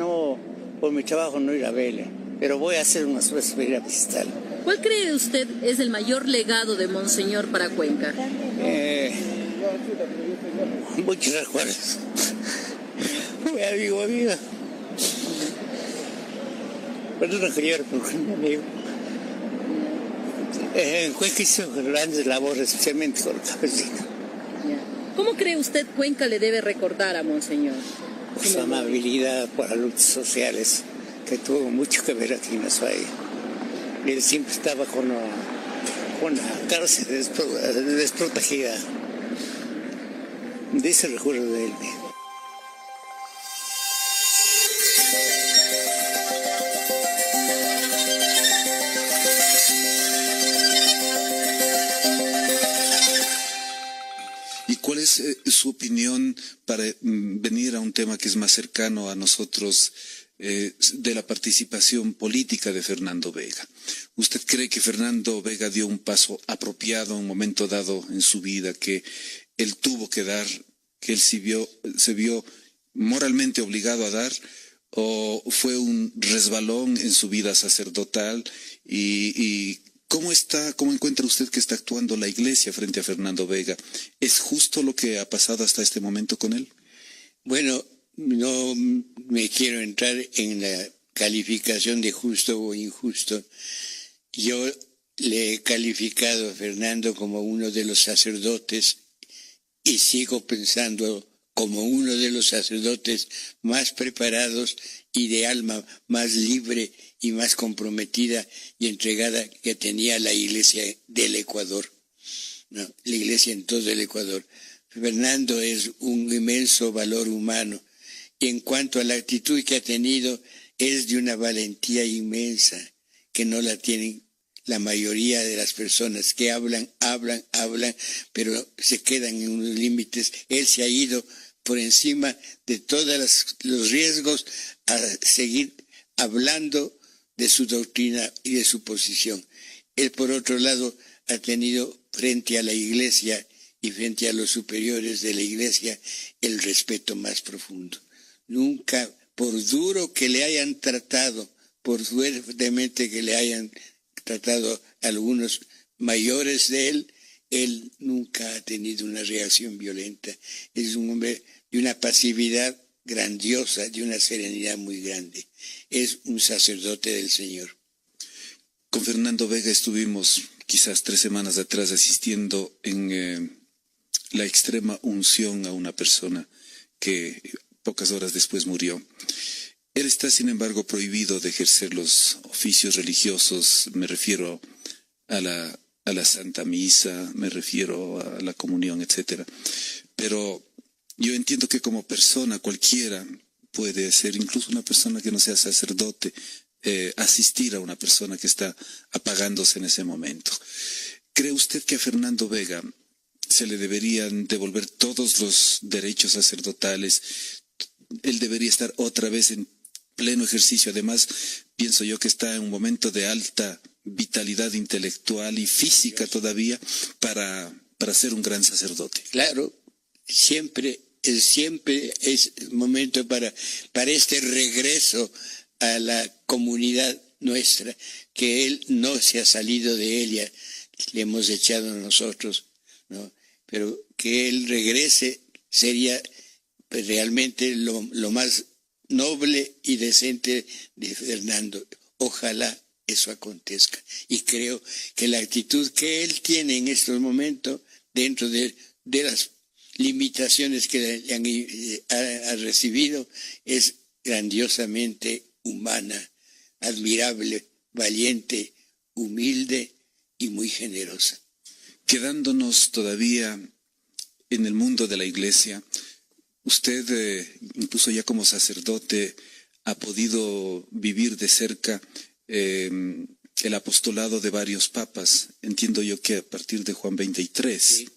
por mi trabajo no ir a verle, pero voy a hacer unas veces para ir a visitarlo. ¿Cuál cree usted es el mayor legado de Monseñor para Cuenca? Muchos recuerdos. Muy amigo. Perdona que llore por mi amigo. En Cuenca hizo grandes labores, especialmente con los campesinos. ¿Cómo cree usted Cuenca le debe recordar a Monseñor? Por su amabilidad, por las luchas sociales, que tuvo mucho que ver aquí en la SUAY. Él siempre estaba con la cárcel desprotegida. De ese recuerdo de él. ¿Cuál es su opinión para venir a un tema que es más cercano a nosotros de la participación política de Fernando Vega? ¿Usted cree que Fernando Vega dio un paso apropiado en un momento dado en su vida, que él tuvo que dar, que él se vio moralmente obligado a dar, o fue un resbalón en su vida sacerdotal? Y ¿cómo encuentra usted que está actuando la Iglesia frente a Fernando Vega? ¿Es justo lo que ha pasado hasta este momento con él? Bueno, no me quiero entrar en la calificación de justo o injusto. Yo le he calificado a Fernando como uno de los sacerdotes y sigo pensando como uno de los sacerdotes más preparados y de alma más libre y más comprometida y entregada que tenía la Iglesia del Ecuador, ¿no? La Iglesia en todo el Ecuador. Fernando es un inmenso valor humano y en cuanto a la actitud que ha tenido es de una valentía inmensa que no la tienen la mayoría de las personas que hablan, pero se quedan en unos límites. Él se ha ido por encima de todos los riesgos a seguir hablando de su doctrina y de su posición. Él, por otro lado, ha tenido frente a la Iglesia y frente a los superiores de la Iglesia el respeto más profundo. Nunca, por duro que le hayan tratado, por fuertemente que le hayan tratado algunos mayores de él nunca ha tenido una reacción violenta. Es un hombre de una pasividad grandiosa, de una serenidad muy grande. Es un sacerdote del Señor. Con Fernando Vega estuvimos quizás 3 semanas atrás asistiendo en la extrema unción a una persona que pocas horas después murió. Él está, sin embargo, prohibido de ejercer los oficios religiosos. Me refiero a la Santa Misa, me refiero a la comunión, etc. Pero yo entiendo que como persona cualquiera puede ser, incluso una persona que no sea sacerdote, asistir a una persona que está apagándose en ese momento. ¿Cree usted que a Fernando Vega se le deberían devolver todos los derechos sacerdotales? Él debería estar otra vez en pleno ejercicio. Además, pienso yo que está en un momento de alta vitalidad intelectual y física todavía para ser un gran sacerdote. Claro, siempre es momento para este regreso a la comunidad nuestra, que él no se ha salido de ella, le hemos echado a nosotros, ¿no? Pero que él regrese sería realmente lo más noble y decente de Fernando. Ojalá eso acontezca. Y creo que la actitud que él tiene en estos momentos, dentro de las limitaciones que ha recibido, es grandiosamente humana, admirable, valiente, humilde y muy generosa. Quedándonos todavía en el mundo de la Iglesia, usted, incluso ya como sacerdote, ha podido vivir de cerca el apostolado de varios papas. Entiendo yo que a partir de Juan 23, sí.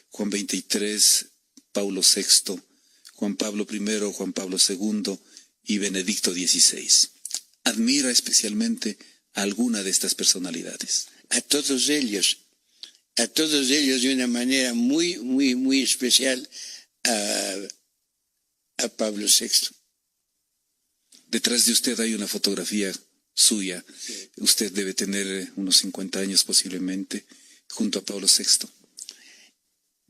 Juan 23, Paulo VI, Juan Pablo I, Juan Pablo II y Benedicto XVI. ¿Admira especialmente a alguna de estas personalidades? A todos ellos de una manera muy, muy, muy especial a Pablo VI. Detrás de usted hay una fotografía suya. Sí. Usted debe tener unos 50 años posiblemente, junto a Pablo VI.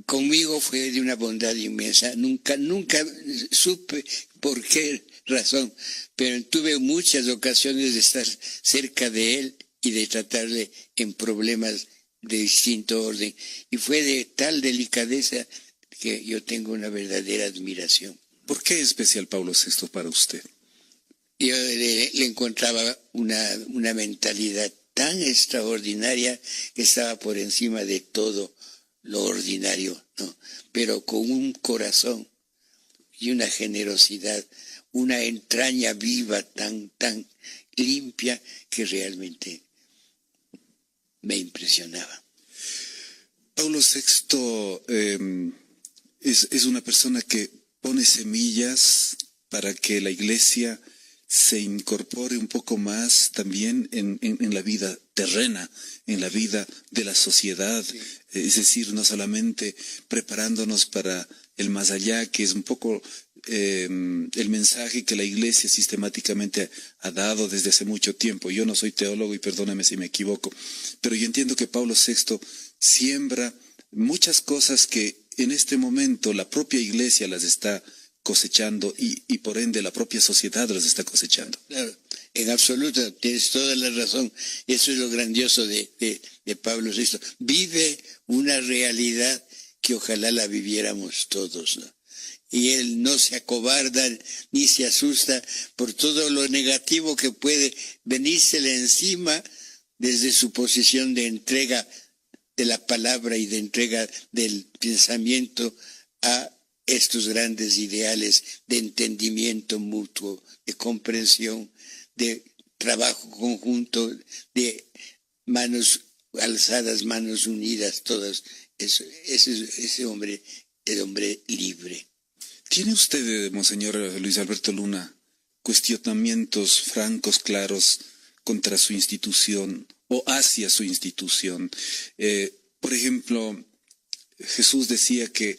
Conmigo fue de una bondad inmensa. Nunca supe por qué razón, pero tuve muchas ocasiones de estar cerca de él y de tratarle en problemas de distinto orden. Y fue de tal delicadeza que yo tengo una verdadera admiración. ¿Por qué es especial Pablo VI para usted? Yo le encontraba una mentalidad tan extraordinaria que estaba por encima de todo lo ordinario, ¿no? Pero con un corazón y una generosidad, una entraña viva tan limpia que realmente me impresionaba. Pablo VI es una persona que pone semillas para que la Iglesia se incorpore un poco más también en la vida terrena, en la vida de la sociedad. Sí. Es decir, no solamente preparándonos para el más allá, que es un poco el mensaje que la Iglesia sistemáticamente ha dado desde hace mucho tiempo. Yo no soy teólogo y perdóname si me equivoco, pero yo entiendo que Pablo VI siembra muchas cosas que en este momento la propia Iglesia las está cosechando y por ende la propia sociedad las está cosechando. Claro, en absoluto, tienes toda la razón. Eso es lo grandioso de Pablo VI. Vive una realidad que ojalá la viviéramos todos, ¿no? Y él no se acobarda ni se asusta por todo lo negativo que puede venírsele encima desde su posición de entrega de la palabra y de entrega del pensamiento a estos grandes ideales de entendimiento mutuo, de comprensión, de trabajo conjunto, de manos alzadas, manos unidas, todas. Ese hombre es hombre libre. ¿Tiene usted, Monseñor Luis Alberto Luna, cuestionamientos francos, claros, contra su institución o hacia su institución? Por ejemplo, Jesús decía que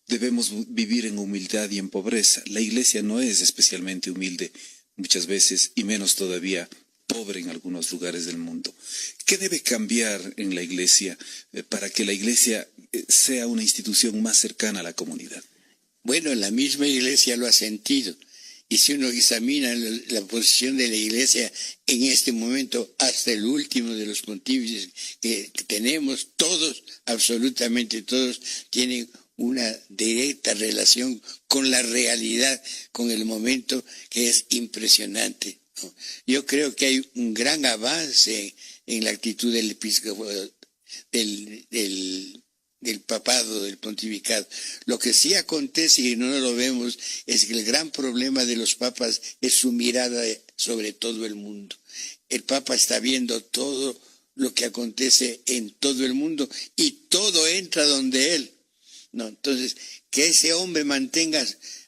debemos vivir en humildad y en pobreza. La Iglesia no es especialmente humilde muchas veces, y menos todavía pobre en algunos lugares del mundo. ¿Qué debe cambiar en la Iglesia para que la Iglesia sea una institución más cercana a la comunidad? Bueno, la misma Iglesia lo ha sentido. Y si uno examina la posición de la Iglesia en este momento, hasta el último de los pontífices que tenemos, todos, absolutamente todos, tienen una directa relación con la realidad, con el momento, que es impresionante, ¿no? Yo creo que hay un gran avance en la actitud del episcopado, del papado, del pontificado. Lo que sí acontece y no lo vemos es que el gran problema de los papas es su mirada sobre todo el mundo. El papa está viendo todo lo que acontece en todo el mundo y todo entra donde él. No, entonces, que ese hombre mantenga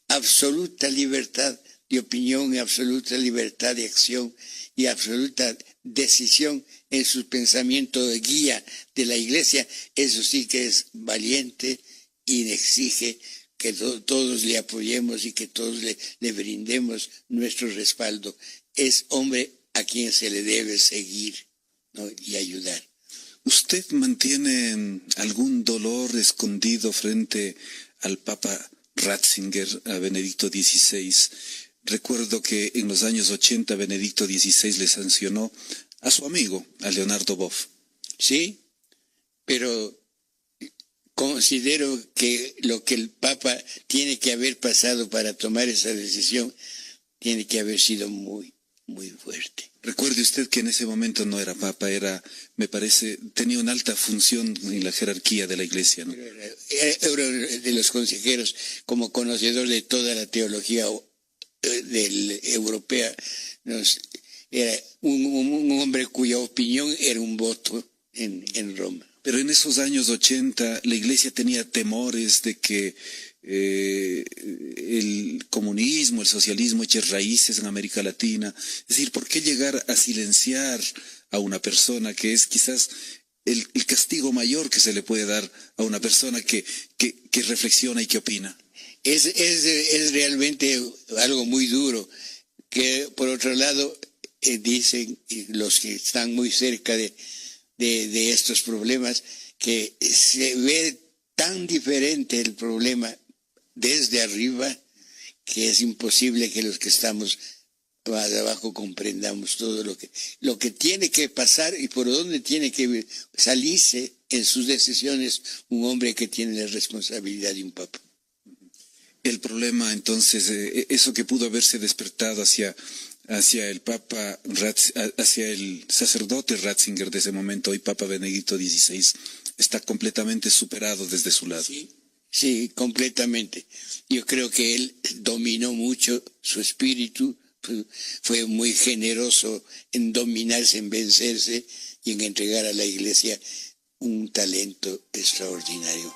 absoluta libertad de opinión y absoluta libertad de acción y absoluta decisión en su pensamiento de guía de la Iglesia, eso sí que es valiente y exige que todos le apoyemos y que todos le brindemos nuestro respaldo. Es hombre a quien se le debe seguir, ¿no? Y ayudar. ¿Usted mantiene algún dolor escondido frente al Papa Ratzinger, a Benedicto XVI? Recuerdo que en los años 80 Benedicto XVI le sancionó a su amigo, a Leonardo Boff. Sí, pero considero que lo que el Papa tiene que haber pasado para tomar esa decisión tiene que haber sido muy, muy fuerte. Recuerde usted que en ese momento no era Papa, me parece, tenía una alta función en la jerarquía de la Iglesia, ¿no? Era de los consejeros, como conocedor de toda la teología europea, era un hombre cuya opinión era un voto en Roma. Pero en esos años 80 la Iglesia tenía temores de que el comunismo, el socialismo eche raíces en América Latina. Es decir, ¿por qué llegar a silenciar a una persona que es quizás el castigo mayor que se le puede dar a una persona que reflexiona y que opina? Es realmente algo muy duro, que por otro lado dicen los que están muy cerca de estos problemas, que se ve tan diferente el problema desde arriba que es imposible que los que estamos más abajo comprendamos todo lo que tiene que pasar y por dónde tiene que salirse en sus decisiones un hombre que tiene la responsabilidad de un papa. El problema entonces, eso que pudo haberse despertado hacia el Papa, hacia el sacerdote Ratzinger de ese momento, hoy Papa Benedicto XVI, está completamente superado desde su lado. Sí, completamente. Yo creo que él dominó mucho su espíritu, fue muy generoso en dominarse, en vencerse y en entregar a la Iglesia un talento extraordinario.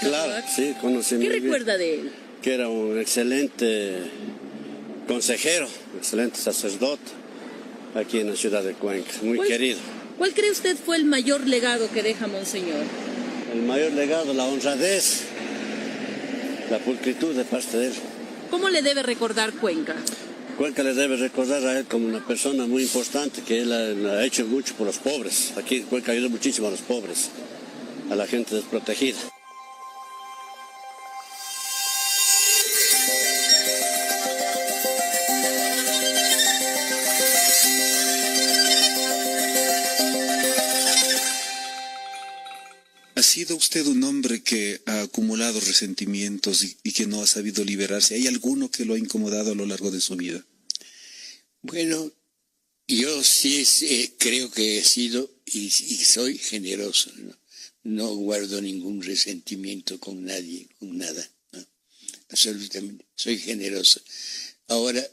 Claro, sí, conocí muy bien. ¿Qué recuerda de él? Que era un excelente consejero, excelente sacerdote aquí en la ciudad de Cuenca, muy querido. ¿Cuál cree usted fue el mayor legado que deja Monseñor? El mayor legado, la honradez, la pulcritud de parte de él. ¿Cómo le debe recordar Cuenca? Cuenca le debe recordar a él como una persona muy importante, que él ha hecho mucho por los pobres. Aquí Cuenca ayuda muchísimo a los pobres, a la gente desprotegida. ¿Ha sido usted un hombre que ha acumulado resentimientos y que no ha sabido liberarse? ¿Hay alguno que lo ha incomodado a lo largo de su vida? Bueno, yo sí creo que he sido y soy generoso, ¿no? no guardo ningún resentimiento con nadie, con nada, ¿no? Absolutamente, soy generoso. Ahora,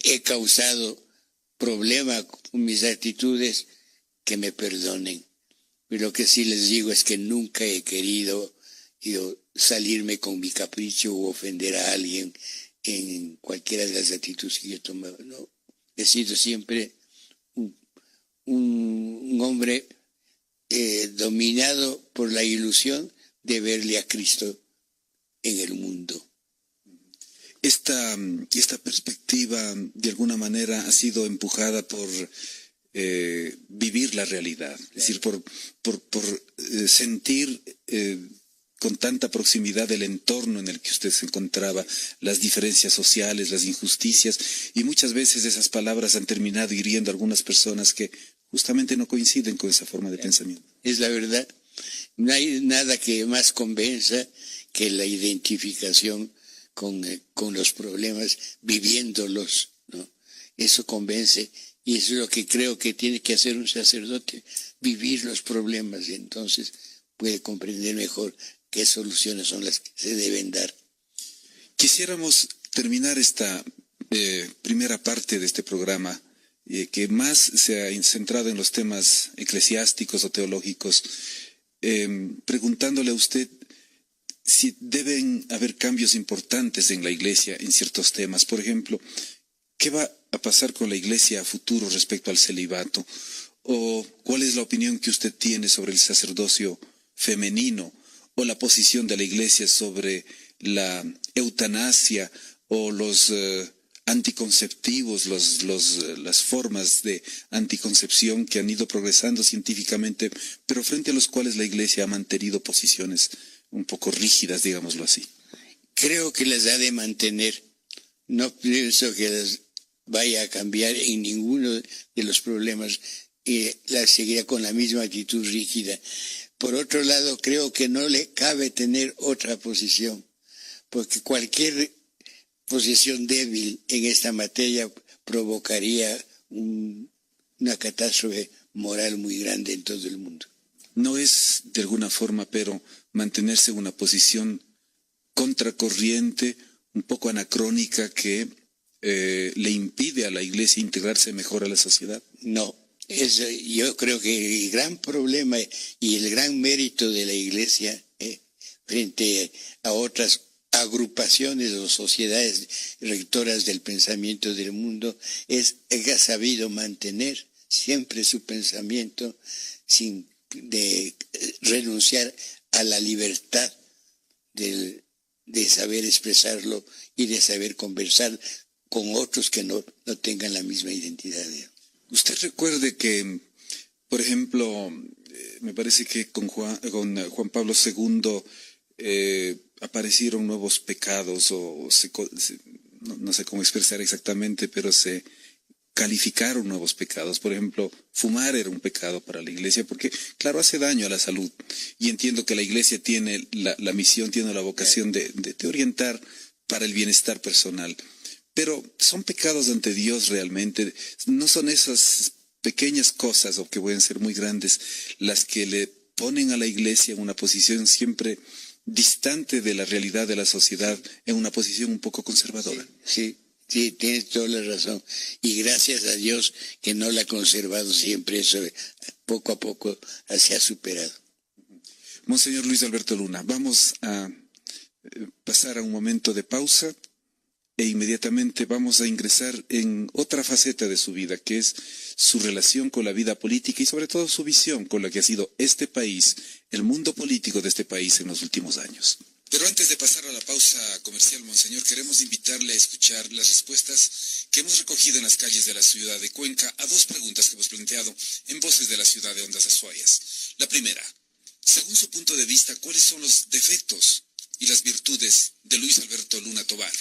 he causado problema con mis actitudes, que me perdonen. Pero lo que sí les digo es que nunca he querido salirme con mi capricho o ofender a alguien en cualquiera de las actitudes que yo he tomado. No, he sido siempre un hombre dominado por la ilusión de verle a Cristo en el mundo. Esta perspectiva de alguna manera ha sido empujada por vivir la realidad, es decir, por sentir con tanta proximidad el entorno en el que usted se encontraba, las diferencias sociales, las injusticias, y muchas veces esas palabras han terminado hiriendo a algunas personas que justamente no coinciden con esa forma de pensamiento. Es la verdad. No hay nada que más convenza que la identificación con los problemas, viviéndolos, ¿no? Eso convence, y eso es lo que creo que tiene que hacer un sacerdote, vivir los problemas, y entonces puede comprender mejor qué soluciones son las que se deben dar. Quisiéramos terminar esta primera parte de este programa, que más se ha centrado en los temas eclesiásticos o teológicos, preguntándole a usted si deben haber cambios importantes en la Iglesia en ciertos temas. Por ejemplo, ¿qué va a pasar con la Iglesia a futuro respecto al celibato? ¿O cuál es la opinión que usted tiene sobre el sacerdocio femenino? ¿O la posición de la Iglesia sobre la eutanasia o los anticonceptivos, las formas de anticoncepción que han ido progresando científicamente, pero frente a los cuales la Iglesia ha mantenido posiciones un poco rígidas, digámoslo así? Creo que las ha de mantener. No pienso que las vaya a cambiar en ninguno de los problemas, y las seguirá con la misma actitud rígida. Por otro lado, creo que no le cabe tener otra posición, porque cualquier posición débil en esta materia provocaría una catástrofe moral muy grande en todo el mundo. No es de alguna forma, pero mantenerse en una posición contracorriente, un poco anacrónica, que le impide a la Iglesia integrarse mejor a la sociedad. No, yo creo que el gran problema y el gran mérito de la Iglesia frente a otras agrupaciones o sociedades rectoras del pensamiento del mundo es que ha sabido mantener siempre su pensamiento sin renunciar a la libertad de saber expresarlo y de saber conversar con otros que no tengan la misma identidad. Usted recuerde que, por ejemplo, me parece que con Juan Pablo II aparecieron nuevos pecados, o no sé cómo expresar exactamente, pero se calificaron nuevos pecados. Por ejemplo, fumar era un pecado para la Iglesia porque, claro, hace daño a la salud. Y entiendo que la Iglesia tiene la misión, tiene la vocación de orientar para el bienestar personal. Pero son pecados ante Dios realmente. No son esas pequeñas cosas, o que pueden ser muy grandes, las que le ponen a la Iglesia en una posición siempre distante de la realidad de la sociedad, en una posición un poco conservadora. Sí, tienes toda la razón. Y gracias a Dios que no la ha conservado siempre, eso poco a poco se ha superado. Monseñor Luis Alberto Luna, vamos a pasar a un momento de pausa e inmediatamente vamos a ingresar en otra faceta de su vida, que es su relación con la vida política y sobre todo su visión con la que ha sido este país, el mundo político de este país en los últimos años. Pero antes de pasar a la pausa comercial, Monseñor, queremos invitarle a escuchar las respuestas que hemos recogido en las calles de la ciudad de Cuenca a dos preguntas que hemos planteado en Voces de la Ciudad de Ondas Azuayas. La primera, según su punto de vista, ¿cuáles son los defectos y las virtudes de Luis Alberto Luna Tovar?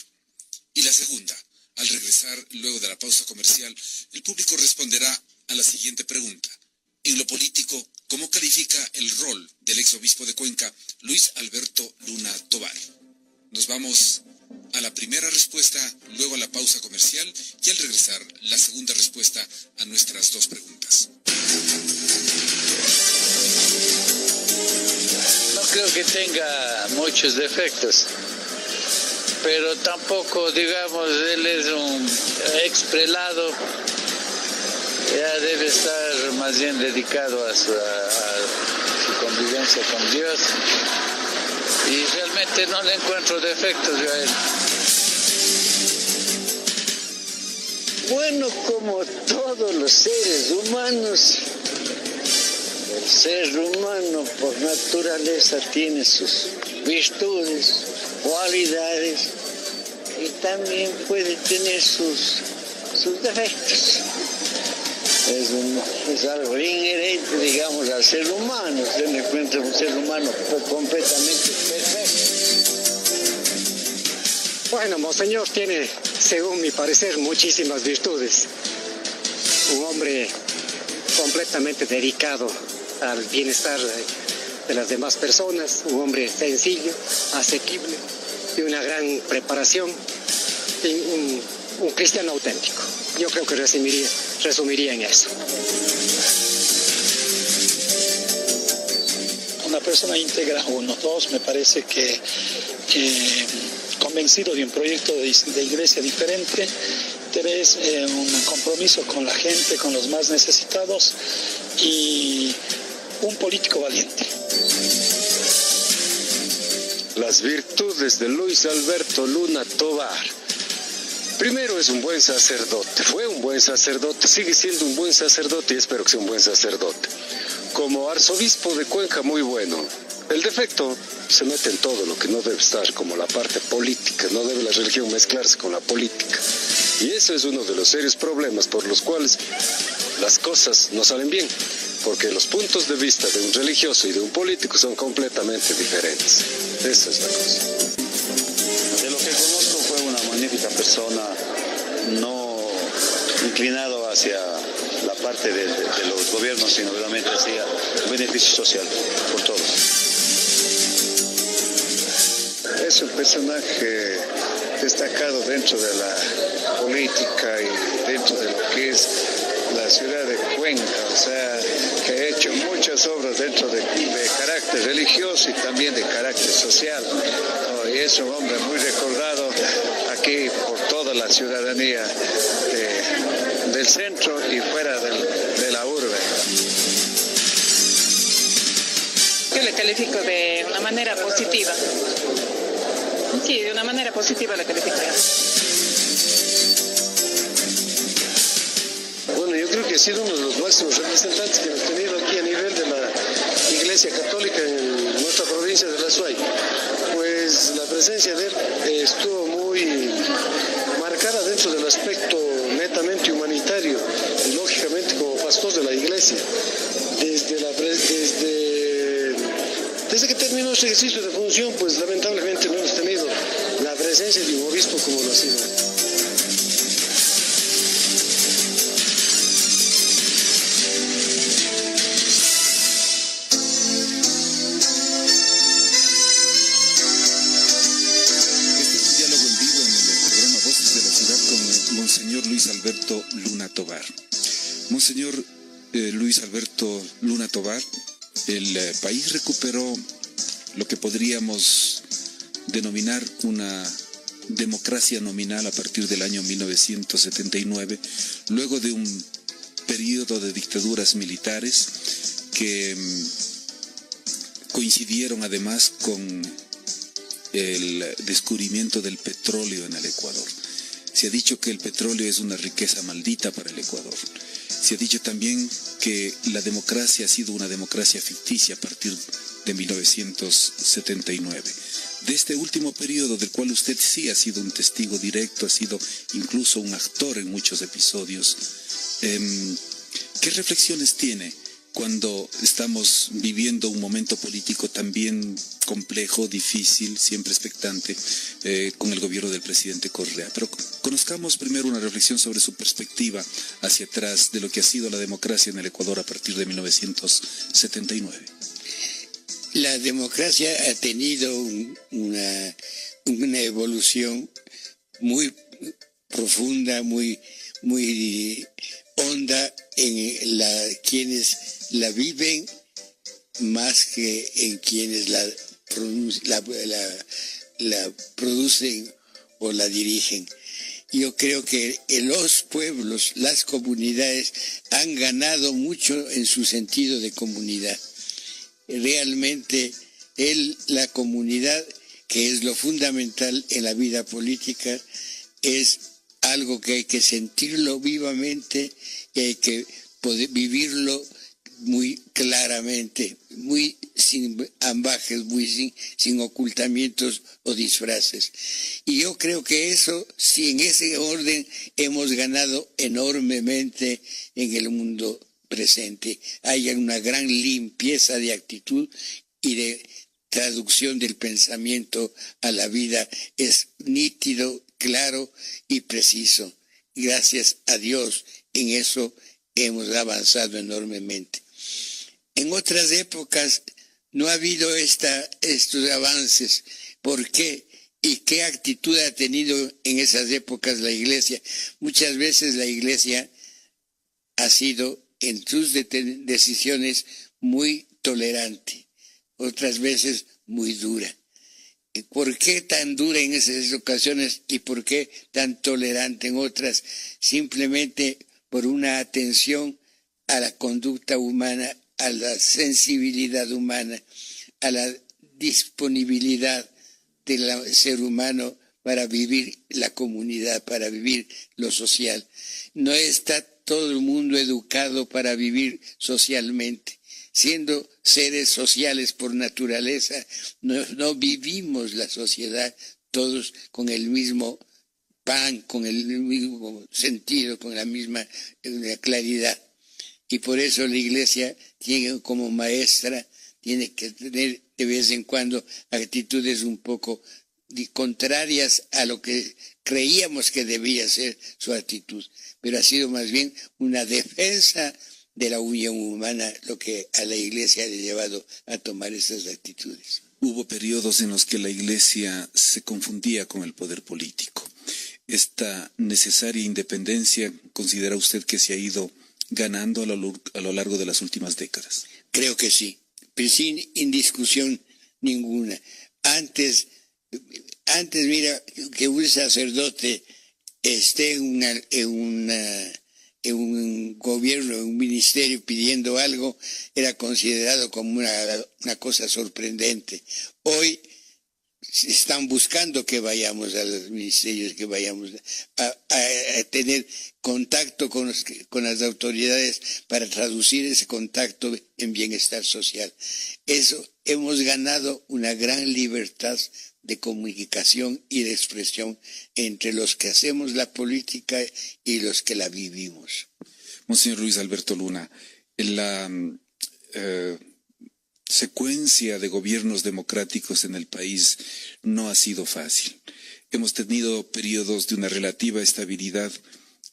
Y la segunda, al regresar luego de la pausa comercial, el público responderá a la siguiente pregunta. En lo político, ¿cómo califica el rol del exobispo de Cuenca, Luis Alberto Luna Tovar? Nos vamos a la primera respuesta, luego a la pausa comercial y al regresar la segunda respuesta a nuestras dos preguntas. que tenga muchos defectos, pero tampoco, digamos, él es un ex prelado, ya debe estar más bien dedicado a su convivencia con Dios, y realmente no le encuentro defectos yo a él. Bueno, como todos los seres humanos, el ser humano por naturaleza tiene sus virtudes, sus cualidades, y también puede tener sus defectos. Es algo inherente, digamos, al ser humano. Se le encuentra un ser humano completamente perfecto. Bueno, Monseñor tiene, según mi parecer, muchísimas virtudes. Un hombre completamente dedicado al bienestar de las demás personas, un hombre sencillo, asequible, de una gran preparación, un cristiano auténtico. Yo creo que resumiría en eso. Una persona íntegra, 1, 2, me parece que convencido de un proyecto de iglesia diferente. 3, un compromiso con la gente, con los más necesitados, y un político valiente. Las virtudes de Luis Alberto Luna Tovar. Primero, es un buen sacerdote, fue un buen sacerdote, sigue siendo un buen sacerdote y espero que sea un buen sacerdote. Como arzobispo de Cuenca, muy bueno. El defecto se mete en todo lo que no debe estar, como la parte política, no debe la religión mezclarse con la política. Y eso es uno de los serios problemas por los cuales las cosas no salen bien, porque los puntos de vista de un religioso y de un político son completamente diferentes. Esa es la cosa. De lo que conozco, fue una magnífica persona, no inclinado hacia la parte de los gobiernos, sino realmente hacia el beneficio social por todos. Es un personaje destacado dentro de la política y dentro de lo que es la ciudad de Cuenca, o sea, que ha hecho muchas obras dentro de carácter religioso y también de carácter social, ¿no? Y es un hombre muy recordado aquí por toda la ciudadanía del centro y fuera de la urbe. Yo le califico de una manera positiva. Sí, de una manera positiva le califico yo. Bueno, yo creo que ha sido uno de los máximos representantes que hemos tenido aquí a nivel de la Iglesia Católica en nuestra provincia de La Suay. Pues la presencia de él estuvo muy marcada dentro del aspecto netamente humanitario y lógicamente como pastor de la Iglesia. Desde que terminó su ejercicio de función, pues lamentablemente no hemos tenido la presencia de un obispo como lo ha sido. Monseñor Luis Alberto Luna Tovar. Monseñor Luis Alberto Luna Tovar, el país recuperó lo que podríamos denominar una democracia nominal a partir del año 1979, luego de un periodo de dictaduras militares que coincidieron además con el descubrimiento del petróleo en el Ecuador. Se ha dicho que el petróleo es una riqueza maldita para el Ecuador. Se ha dicho también que la democracia ha sido una democracia ficticia a partir de 1979. De este último periodo, del cual usted sí ha sido un testigo directo, ha sido incluso un actor en muchos episodios, ¿qué reflexiones tiene cuando estamos viviendo un momento político también complejo, difícil, siempre expectante, con el gobierno del presidente Correa? Pero conozcamos primero una reflexión sobre su perspectiva hacia atrás de lo que ha sido la democracia en el Ecuador a partir de 1979. La democracia ha tenido una evolución muy profunda, muy honda en quienes la viven más que en quienes la la producen o la dirigen. Yo creo que los pueblos, las comunidades han ganado mucho en su sentido de comunidad. Realmente la comunidad, que es lo fundamental en la vida política, es algo que hay que sentirlo vivamente y hay que poder vivirlo muy claramente, muy sin ambajes, muy sin ocultamientos o disfraces. Y yo creo que eso, si en ese orden hemos ganado enormemente en el mundo presente. Hay una gran limpieza de actitud y de traducción del pensamiento a la vida. Es nítido, claro y preciso. Gracias a Dios, en eso hemos avanzado enormemente. En otras épocas no ha habido estos avances. ¿Por qué? ¿Y qué actitud ha tenido en esas épocas la Iglesia? Muchas veces la Iglesia ha sido en sus decisiones muy tolerante, otras veces muy dura. ¿Por qué tan dura en esas ocasiones y por qué tan tolerante en otras? Simplemente por una atención a la conducta humana, a la sensibilidad humana, a la disponibilidad del ser humano para vivir la comunidad, para vivir lo social. No está todo el mundo educado para vivir socialmente. Siendo seres sociales por naturaleza, no vivimos la sociedad todos con el mismo pan, con el mismo sentido, con la misma claridad. Y por eso la Iglesia tiene como maestra, tiene que tener de vez en cuando actitudes un poco contrarias a lo que creíamos que debía ser su actitud. Pero ha sido más bien una defensa de la unión humana lo que a la Iglesia le ha llevado a tomar esas actitudes. Hubo periodos en los que la Iglesia se confundía con el poder político. ¿Esta necesaria independencia considera usted que se ha ido ganando a lo largo de las últimas décadas? Creo que sí, pero sin indiscusión ninguna. Antes mira, que un sacerdote esté en un gobierno, en un ministerio pidiendo algo, era considerado como una cosa sorprendente. Hoy están buscando que vayamos a los ministerios, que vayamos a tener contacto con las autoridades para traducir ese contacto en bienestar social. Eso, hemos ganado una gran libertad de comunicación y de expresión entre los que hacemos la política y los que la vivimos. Monseñor Luis Alberto Luna, la secuencia de gobiernos democráticos en el país no ha sido fácil. Hemos tenido periodos de una relativa estabilidad,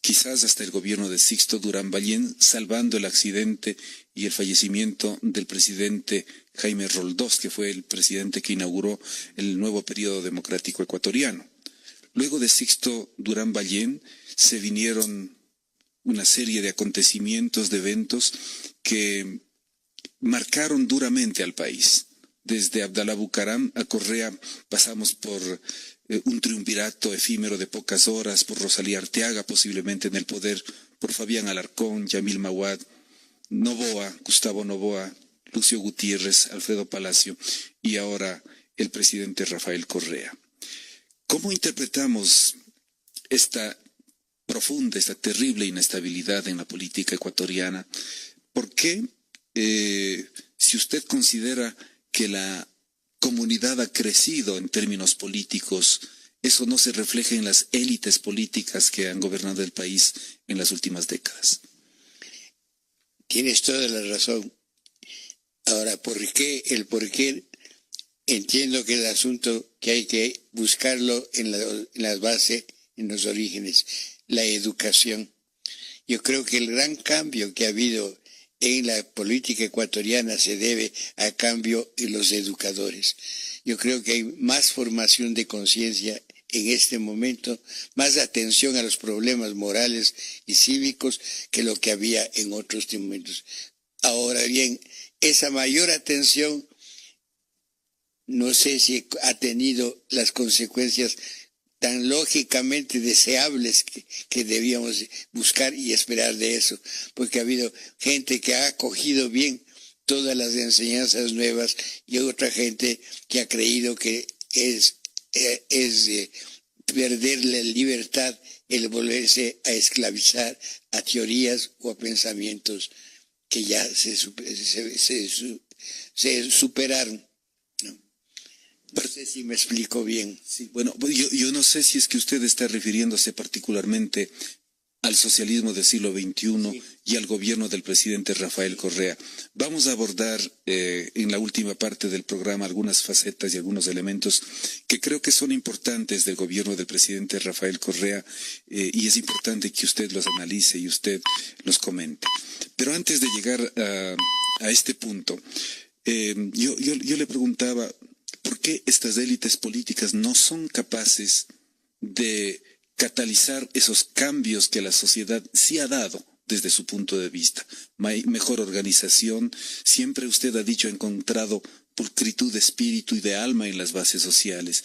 quizás hasta el gobierno de Sixto Durán Ballén, salvando el accidente y el fallecimiento del presidente Jaime Roldós, que fue el presidente que inauguró el nuevo periodo democrático ecuatoriano. Luego de Sixto Durán Ballén se vinieron una serie de acontecimientos, de eventos que marcaron duramente al país. Desde Abdalá Bucaram a Correa pasamos por un triunvirato efímero de pocas horas, por Rosalía Arteaga posiblemente en el poder, por Fabián Alarcón, Yamil Mawad, Noboa, Gustavo Noboa, Lucio Gutiérrez, Alfredo Palacio y ahora el presidente Rafael Correa. ¿Cómo interpretamos esta profunda, esta terrible inestabilidad en la política ecuatoriana? ¿Por qué, si usted considera que la comunidad ha crecido en términos políticos, eso no se refleja en las élites políticas que han gobernado el país en las últimas décadas? Tienes toda la razón. Ahora, ¿por qué? El por qué, entiendo que el asunto que hay que buscarlo en la base, en los orígenes, la educación. Yo creo que el gran cambio que ha habido en la política ecuatoriana se debe a cambio en los educadores. Yo creo que hay más formación de conciencia en este momento, más atención a los problemas morales y cívicos que lo que había en otros momentos. Ahora bien, esa mayor atención no sé si ha tenido las consecuencias tan lógicamente deseables que debíamos buscar y esperar de eso, porque ha habido gente que ha acogido bien todas las enseñanzas nuevas y otra gente que ha creído que es perder la libertad el volverse a esclavizar a teorías o a pensamientos que ya se superaron. No sé si me explico bien. Sí, bueno, yo no sé si es que usted está refiriéndose particularmente al socialismo del siglo XXI y al gobierno del presidente Rafael Correa. Vamos a abordar en la última parte del programa algunas facetas y algunos elementos que creo que son importantes del gobierno del presidente Rafael Correa y es importante que usted los analice y usted los comente. Pero antes de llegar a este punto, yo le preguntaba, ¿por qué estas élites políticas no son capaces de catalizar esos cambios que la sociedad sí ha dado desde su punto de vista? Mejor organización, siempre usted ha dicho, ha encontrado pulcritud de espíritu y de alma en las bases sociales.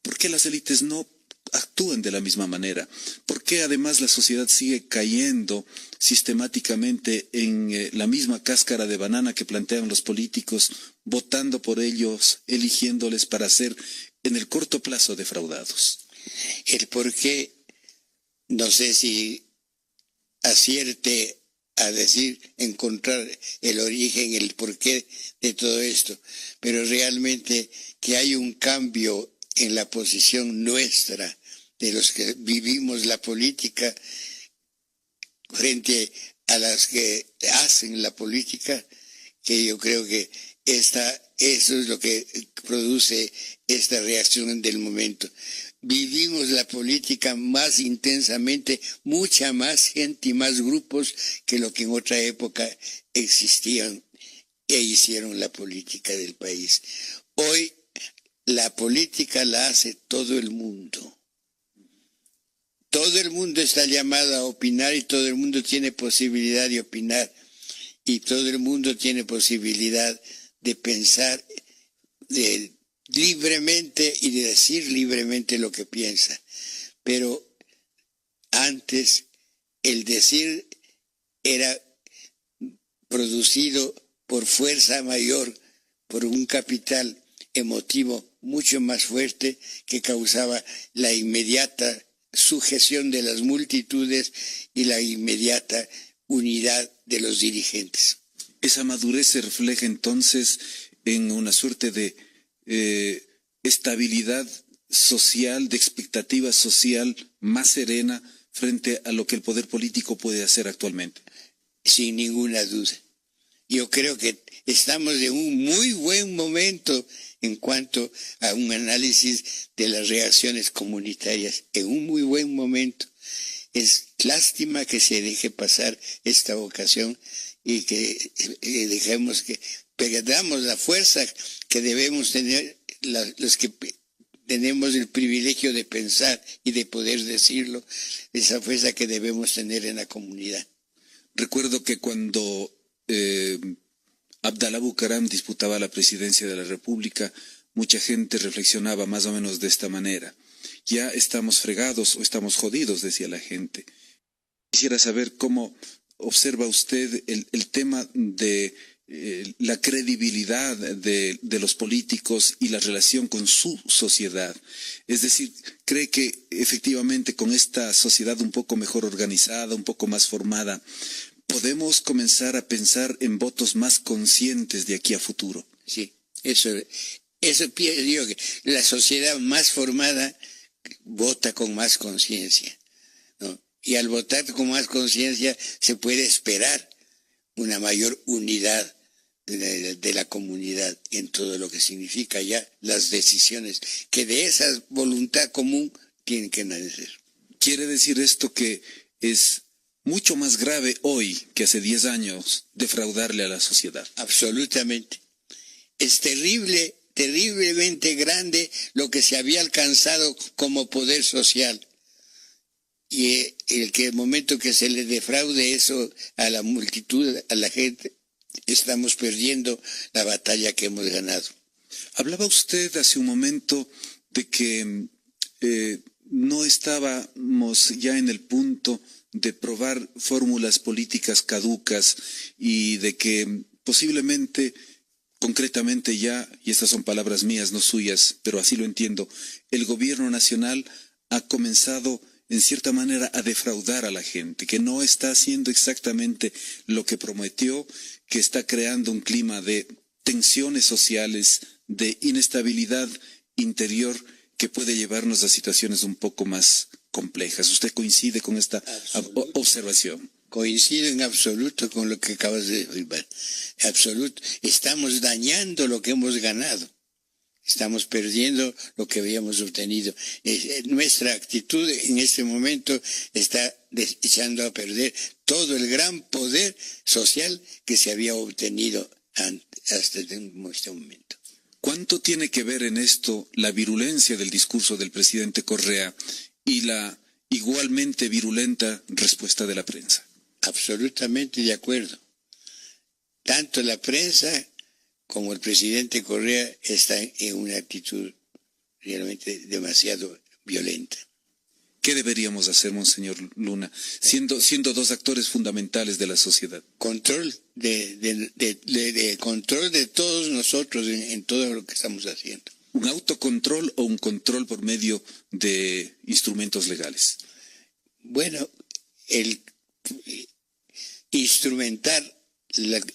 ¿Por qué las élites no actúan de la misma manera? ¿Por qué además la sociedad sigue cayendo sistemáticamente en la misma cáscara de banana que plantean los políticos, votando por ellos, eligiéndoles para ser en el corto plazo defraudados? El por qué, no sé si acierte a decir, encontrar el origen, el porqué de todo esto, pero realmente que hay un cambio en la posición nuestra, de los que vivimos la política, frente a las que hacen la política, que yo creo que eso es lo que produce esta reacción del momento. Vivimos la política más intensamente, mucha más gente y más grupos que lo que en otra época existían e hicieron la política del país. Hoy la política la hace todo el mundo. Todo el mundo está llamado a opinar y todo el mundo tiene posibilidad de opinar y todo el mundo tiene posibilidad de pensar libremente y de decir libremente lo que piensa. Pero antes el decir era producido por fuerza mayor, por un capital emotivo mucho más fuerte que causaba la inmediata sujeción de las multitudes y la inmediata unidad de los dirigentes. Esa madurez se refleja entonces en una suerte de estabilidad social, de expectativa social más serena frente a lo que el poder político puede hacer actualmente. Sin ninguna duda. Yo creo que estamos en un muy buen momento en cuanto a un análisis de las reacciones comunitarias, en un muy buen momento. Es lástima que se deje pasar esta ocasión y que dejemos que perdamos la fuerza que debemos tener los que tenemos el privilegio de pensar y de poder decirlo, esa fuerza que debemos tener en la comunidad. Recuerdo que cuando Abdalá Bucaram disputaba la presidencia de la República, mucha gente reflexionaba más o menos de esta manera. Ya estamos fregados o estamos jodidos, decía la gente. Quisiera saber cómo observa usted el tema de la credibilidad de los políticos y la relación con su sociedad. Es decir, ¿cree que efectivamente con esta sociedad un poco mejor organizada, un poco más formada, podemos comenzar a pensar en votos más conscientes de aquí a futuro? Sí, eso digo que la sociedad más formada vota con más conciencia, ¿no? Y al votar con más conciencia se puede esperar una mayor unidad de la comunidad en todo lo que significa ya las decisiones que de esa voluntad común tienen que nacer. ¿Quiere decir esto que es mucho más grave hoy que hace 10 años defraudarle a la sociedad? Absolutamente. Es terriblemente grande lo que se había alcanzado como poder social. Y el momento que se le defraude eso a la multitud, a la gente, estamos perdiendo la batalla que hemos ganado. Hablaba usted hace un momento de que no estábamos ya en el punto de probar fórmulas políticas caducas y de que posiblemente, concretamente ya, y estas son palabras mías, no suyas, pero así lo entiendo, el gobierno nacional ha comenzado en cierta manera a defraudar a la gente, que no está haciendo exactamente lo que prometió, que está creando un clima de tensiones sociales, de inestabilidad interior que puede llevarnos a situaciones un poco más complejas. ¿Usted coincide con esta observación? Coincido en absoluto con lo que acabas de decir. Absoluto. Estamos dañando lo que hemos ganado. Estamos perdiendo lo que habíamos obtenido. Nuestra actitud en este momento está echando a perder todo el gran poder social que se había obtenido hasta este momento. ¿Cuánto tiene que ver en esto la virulencia del discurso del presidente Correa y la igualmente virulenta respuesta de la prensa? Absolutamente de acuerdo. Tanto la prensa como el presidente Correa están en una actitud realmente demasiado violenta. ¿Qué deberíamos hacer, Monseñor Luna, siendo dos actores fundamentales de la sociedad? Control control de todos nosotros en todo lo que estamos haciendo. ¿Un autocontrol o un control por medio de instrumentos legales? Bueno, el instrumentar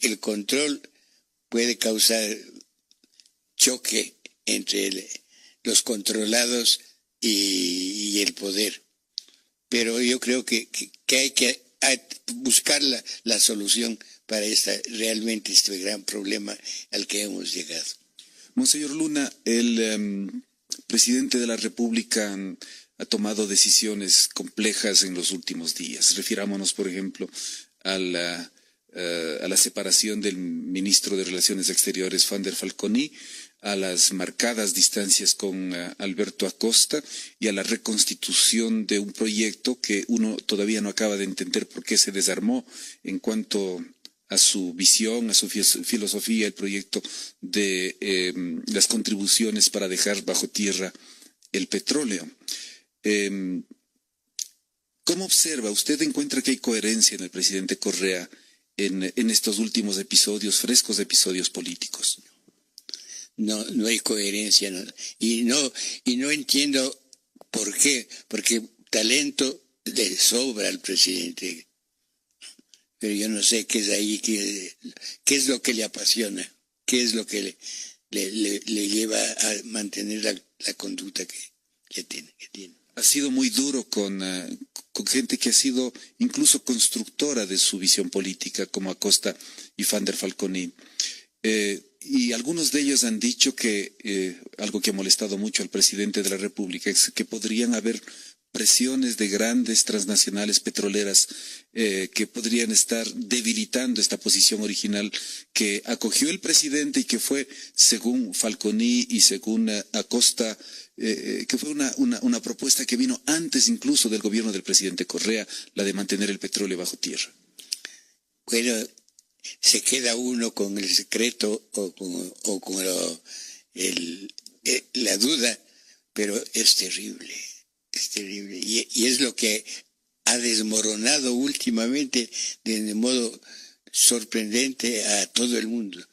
el control puede causar choque entre los controlados y el poder. Pero yo creo que hay que buscar la solución para realmente este gran problema al que hemos llegado. Monseñor Luna, el presidente de la República ha tomado decisiones complejas en los últimos días. Refirámonos, por ejemplo, a la separación del ministro de Relaciones Exteriores, Van der Falconi, a las marcadas distancias con Alberto Acosta y a la reconstitución de un proyecto que uno todavía no acaba de entender por qué se desarmó en cuanto a su visión, a su filosofía, el proyecto de las contribuciones para dejar bajo tierra el petróleo. ¿Cómo observa? ¿Usted encuentra que hay coherencia en el presidente Correa en estos últimos episodios, frescos episodios políticos? No hay coherencia, ¿no? Y no entiendo por qué, porque talento le sobra al presidente, pero yo no sé qué es ahí, qué es lo que le apasiona, qué es lo que le lleva a mantener la conducta que tiene. Ha sido muy duro con gente que ha sido incluso constructora de su visión política, como Acosta y Van der Falconi. Y algunos de ellos han dicho que algo que ha molestado mucho al presidente de la República es que podrían haber presiones de grandes transnacionales petroleras que podrían estar debilitando esta posición original que acogió el presidente y que fue, según Falconi y según Acosta, que fue una propuesta que vino antes incluso del gobierno del presidente Correa, la de mantener el petróleo bajo tierra. Bueno, se queda uno con el secreto o con la duda, pero es terrible. Es terrible y es lo que ha desmoronado últimamente de modo sorprendente a todo el mundo.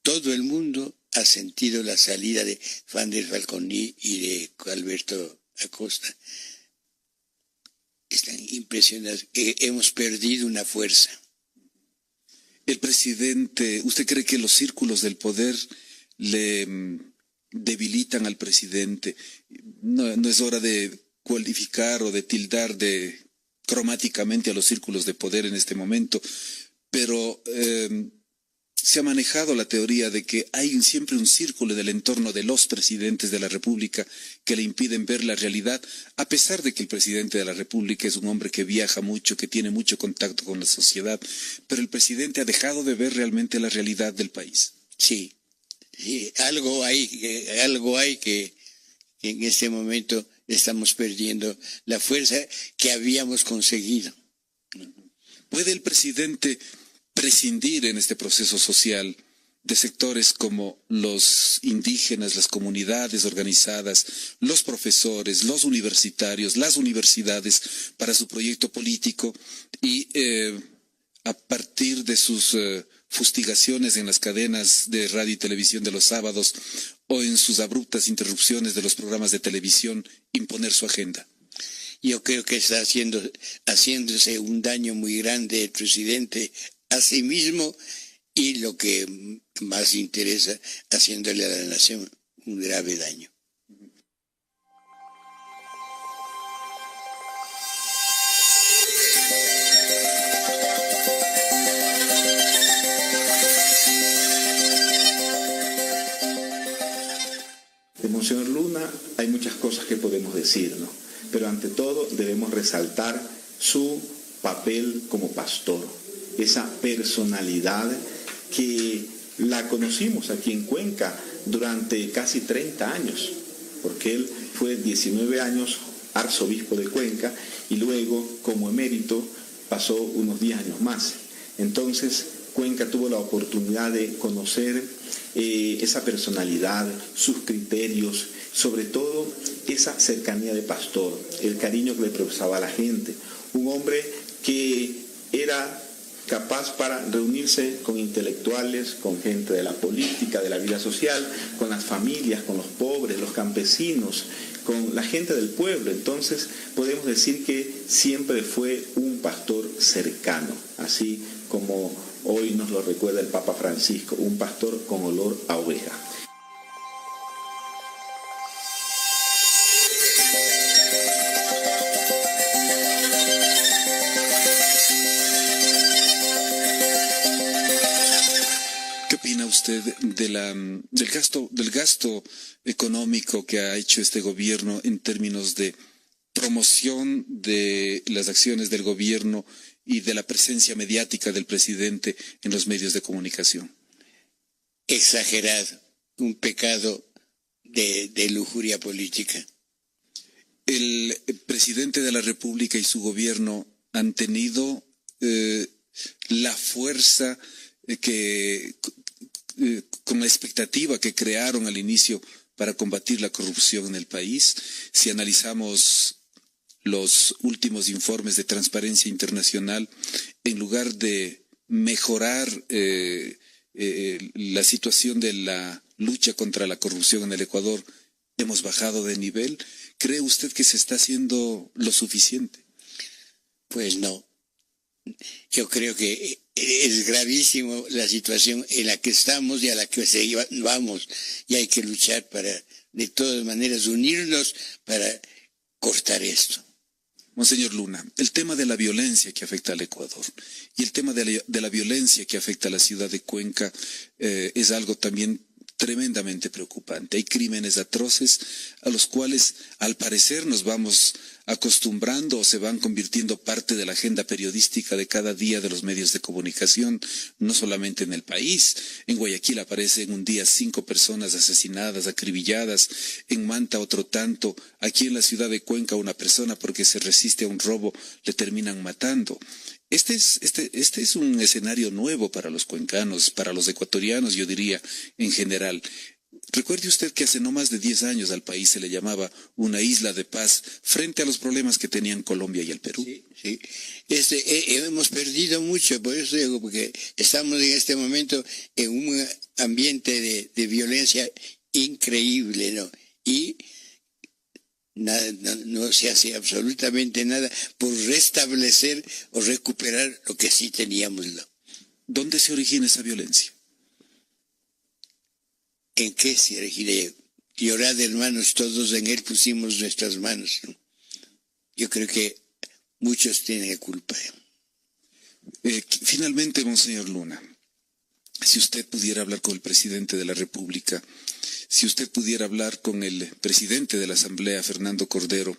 Todo el mundo ha sentido la salida de Van der Falconi y de Alberto Acosta. Están impresionados. Hemos perdido una fuerza. El presidente, ¿usted cree que los círculos del poder le debilitan al presidente? No es hora de cualificar o de tildar de cromáticamente a los círculos de poder en este momento, pero se ha manejado la teoría de que hay siempre un círculo del entorno de los presidentes de la República que le impiden ver la realidad, a pesar de que el presidente de la República es un hombre que viaja mucho, que tiene mucho contacto con la sociedad, pero el presidente ha dejado de ver realmente la realidad del país. Sí, algo hay que en este momento estamos perdiendo la fuerza que habíamos conseguido. ¿Puede el presidente prescindir en este proceso social de sectores como los indígenas, las comunidades organizadas, los profesores, los universitarios, las universidades para su proyecto político y a partir de sus fustigaciones en las cadenas de radio y televisión de los sábados o en sus abruptas interrupciones de los programas de televisión, imponer su agenda. Yo creo que está haciéndose un daño muy grande el presidente a sí mismo y lo que más interesa, haciéndole a la nación un grave daño. De Monseñor Luna hay muchas cosas que podemos decir, ¿no? Pero ante todo debemos resaltar su papel como pastor, esa personalidad que la conocimos aquí en Cuenca durante casi 30 años, porque él fue 19 años arzobispo de Cuenca y luego como emérito pasó unos 10 años más. Entonces Cuenca tuvo la oportunidad de conocer esa personalidad, sus criterios, sobre todo esa cercanía de pastor, el cariño que le profesaba a la gente. Un hombre que era capaz para reunirse con intelectuales, con gente de la política, de la vida social, con las familias, con los pobres, los campesinos, con la gente del pueblo. Entonces podemos decir que siempre fue un pastor cercano, así como hoy nos lo recuerda el Papa Francisco, un pastor con olor a oveja. ¿Qué opina usted del gasto económico que ha hecho este gobierno en términos de promoción de las acciones del gobierno y de la presencia mediática del presidente en los medios de comunicación? Exagerado, un pecado de lujuria política. El presidente de la República y su gobierno han tenido la fuerza con la expectativa que crearon al inicio para combatir la corrupción en el país. Si analizamos los últimos informes de Transparencia Internacional, en lugar de mejorar la situación de la lucha contra la corrupción en el Ecuador, hemos bajado de nivel. ¿Cree usted que se está haciendo lo suficiente? Pues no. Yo creo que es gravísimo la situación en la que estamos y a la que vamos, y hay que luchar para, de todas maneras, unirnos para cortar esto. Monseñor Luna, el tema de la violencia que afecta al Ecuador y el tema de la violencia que afecta a la ciudad de Cuenca es algo también tremendamente preocupante. Hay crímenes atroces a los cuales al parecer nos vamos acostumbrando o se van convirtiendo parte de la agenda periodística de cada día de los medios de comunicación, no solamente en el país. En Guayaquil aparecen un día 5 personas asesinadas, acribilladas, en Manta otro tanto, aquí en la ciudad de Cuenca una persona porque se resiste a un robo le terminan matando. Este es un escenario nuevo para los cuencanos, para los ecuatorianos, yo diría, en general. Recuerde usted que hace no más de 10 años al país se le llamaba una isla de paz frente a los problemas que tenían Colombia y el Perú. Sí. Hemos perdido mucho, por eso digo, porque estamos en este momento en un ambiente de violencia increíble, ¿no? Y no se hace absolutamente nada por restablecer o recuperar lo que sí teníamos. ¿Dónde se origina esa violencia? ¿En qué se origina? Llorad, hermanos, todos en él pusimos nuestras manos, ¿no? Yo creo que muchos tienen culpa. Finalmente, Monseñor Luna, si usted pudiera hablar con el presidente de la República, si usted pudiera hablar con el presidente de la Asamblea, Fernando Cordero,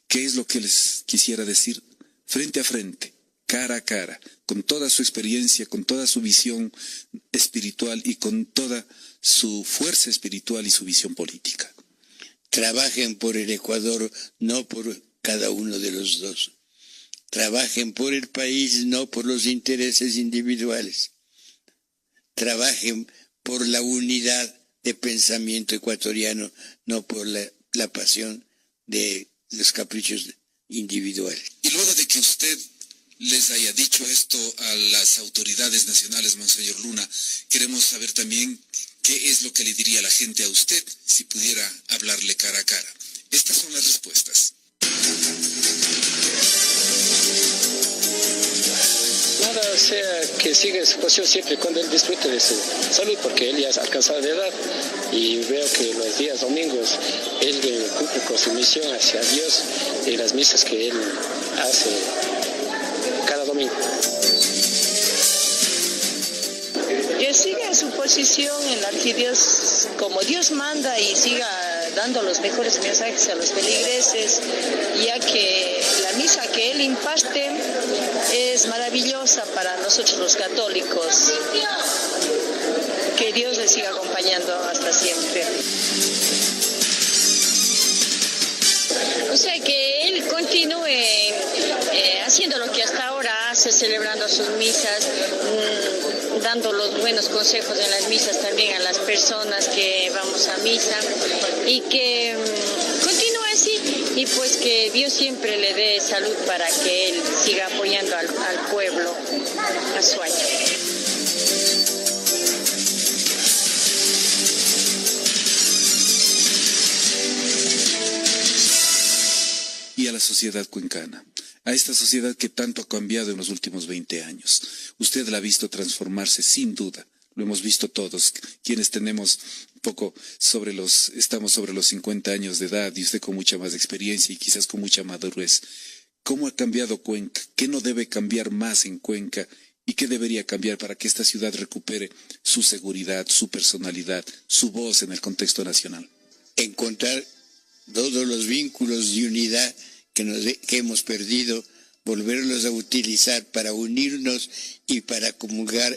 ¿qué es lo que les quisiera decir frente a frente, cara a cara, con toda su experiencia, con toda su visión espiritual y con toda su fuerza espiritual y su visión política? Trabajen por el Ecuador, no por cada uno de los dos. Trabajen por el país, no por los intereses individuales. Trabajen por la unidad de pensamiento ecuatoriano, no por la pasión de los caprichos individuales. Y luego de que usted les haya dicho esto a las autoridades nacionales, Monseñor Luna, queremos saber también qué es lo que le diría la gente a usted si pudiera hablarle cara a cara. Estas son las respuestas. Nada, o sea, que siga su posición siempre cuando él disfrute de su salud, porque él ya es alcanzado de edad y veo que los días domingos él cumple con su misión hacia Dios y las misas que él hace cada domingo. Que siga en su posición en la que Dios, como Dios manda, y siga dando los mejores mensajes a los feligreses, ya que la misa que él imparte es maravillosa para nosotros los católicos. Que Dios le siga acompañando hasta siempre. O sea, que él continúe haciendo lo que hasta ahora hace, celebrando sus misas, dando los buenos consejos en las misas también a las personas que vamos a misa, y que continúe así, y pues que Dios siempre le dé salud para que él siga apoyando al pueblo a su año. Y a la sociedad cuencana, a esta sociedad que tanto ha cambiado en los últimos 20 años. Usted la ha visto transformarse sin duda, lo hemos visto todos, quienes tenemos estamos sobre los 50 años de edad y usted con mucha más experiencia y quizás con mucha madurez. ¿Cómo ha cambiado Cuenca? ¿Qué no debe cambiar más en Cuenca? ¿Y qué debería cambiar para que esta ciudad recupere su seguridad, su personalidad, su voz en el contexto nacional? Encontrar todos los vínculos de unidad que hemos perdido, volverlos a utilizar para unirnos y para comulgar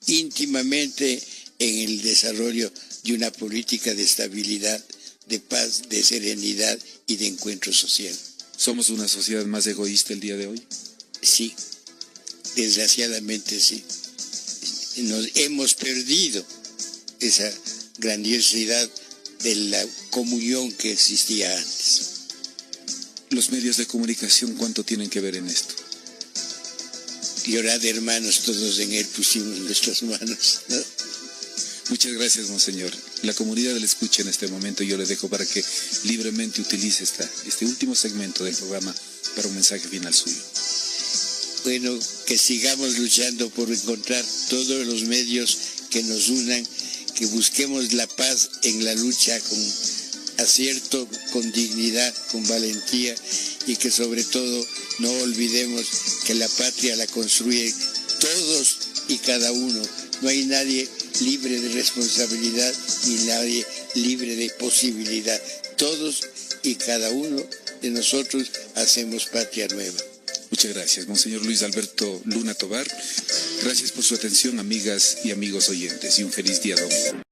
íntimamente en el desarrollo de una política de estabilidad, de paz, de serenidad y de encuentro social. ¿Somos una sociedad más egoísta el día de hoy? Sí, desgraciadamente sí. Nos hemos perdido esa grandiosidad de la comunión que existía antes. ¿Los medios de comunicación cuánto tienen que ver en esto? Llorad, hermanos, todos en él pusimos nuestras manos, ¿no? Muchas gracias, monseñor. La comunidad le escucha en este momento y yo le dejo para que libremente utilice este último segmento del programa para un mensaje final suyo. Bueno, que sigamos luchando por encontrar todos los medios que nos unan, que busquemos la paz en la lucha con acierto, con dignidad, con valentía, y que sobre todo no olvidemos que la patria la construyen todos y cada uno. No hay nadie libre de responsabilidad ni nadie libre de posibilidad. Todos y cada uno de nosotros hacemos patria nueva. Muchas gracias, monseñor Luis Alberto Luna Tovar. Gracias por su atención, amigas y amigos oyentes, y un feliz día domingo.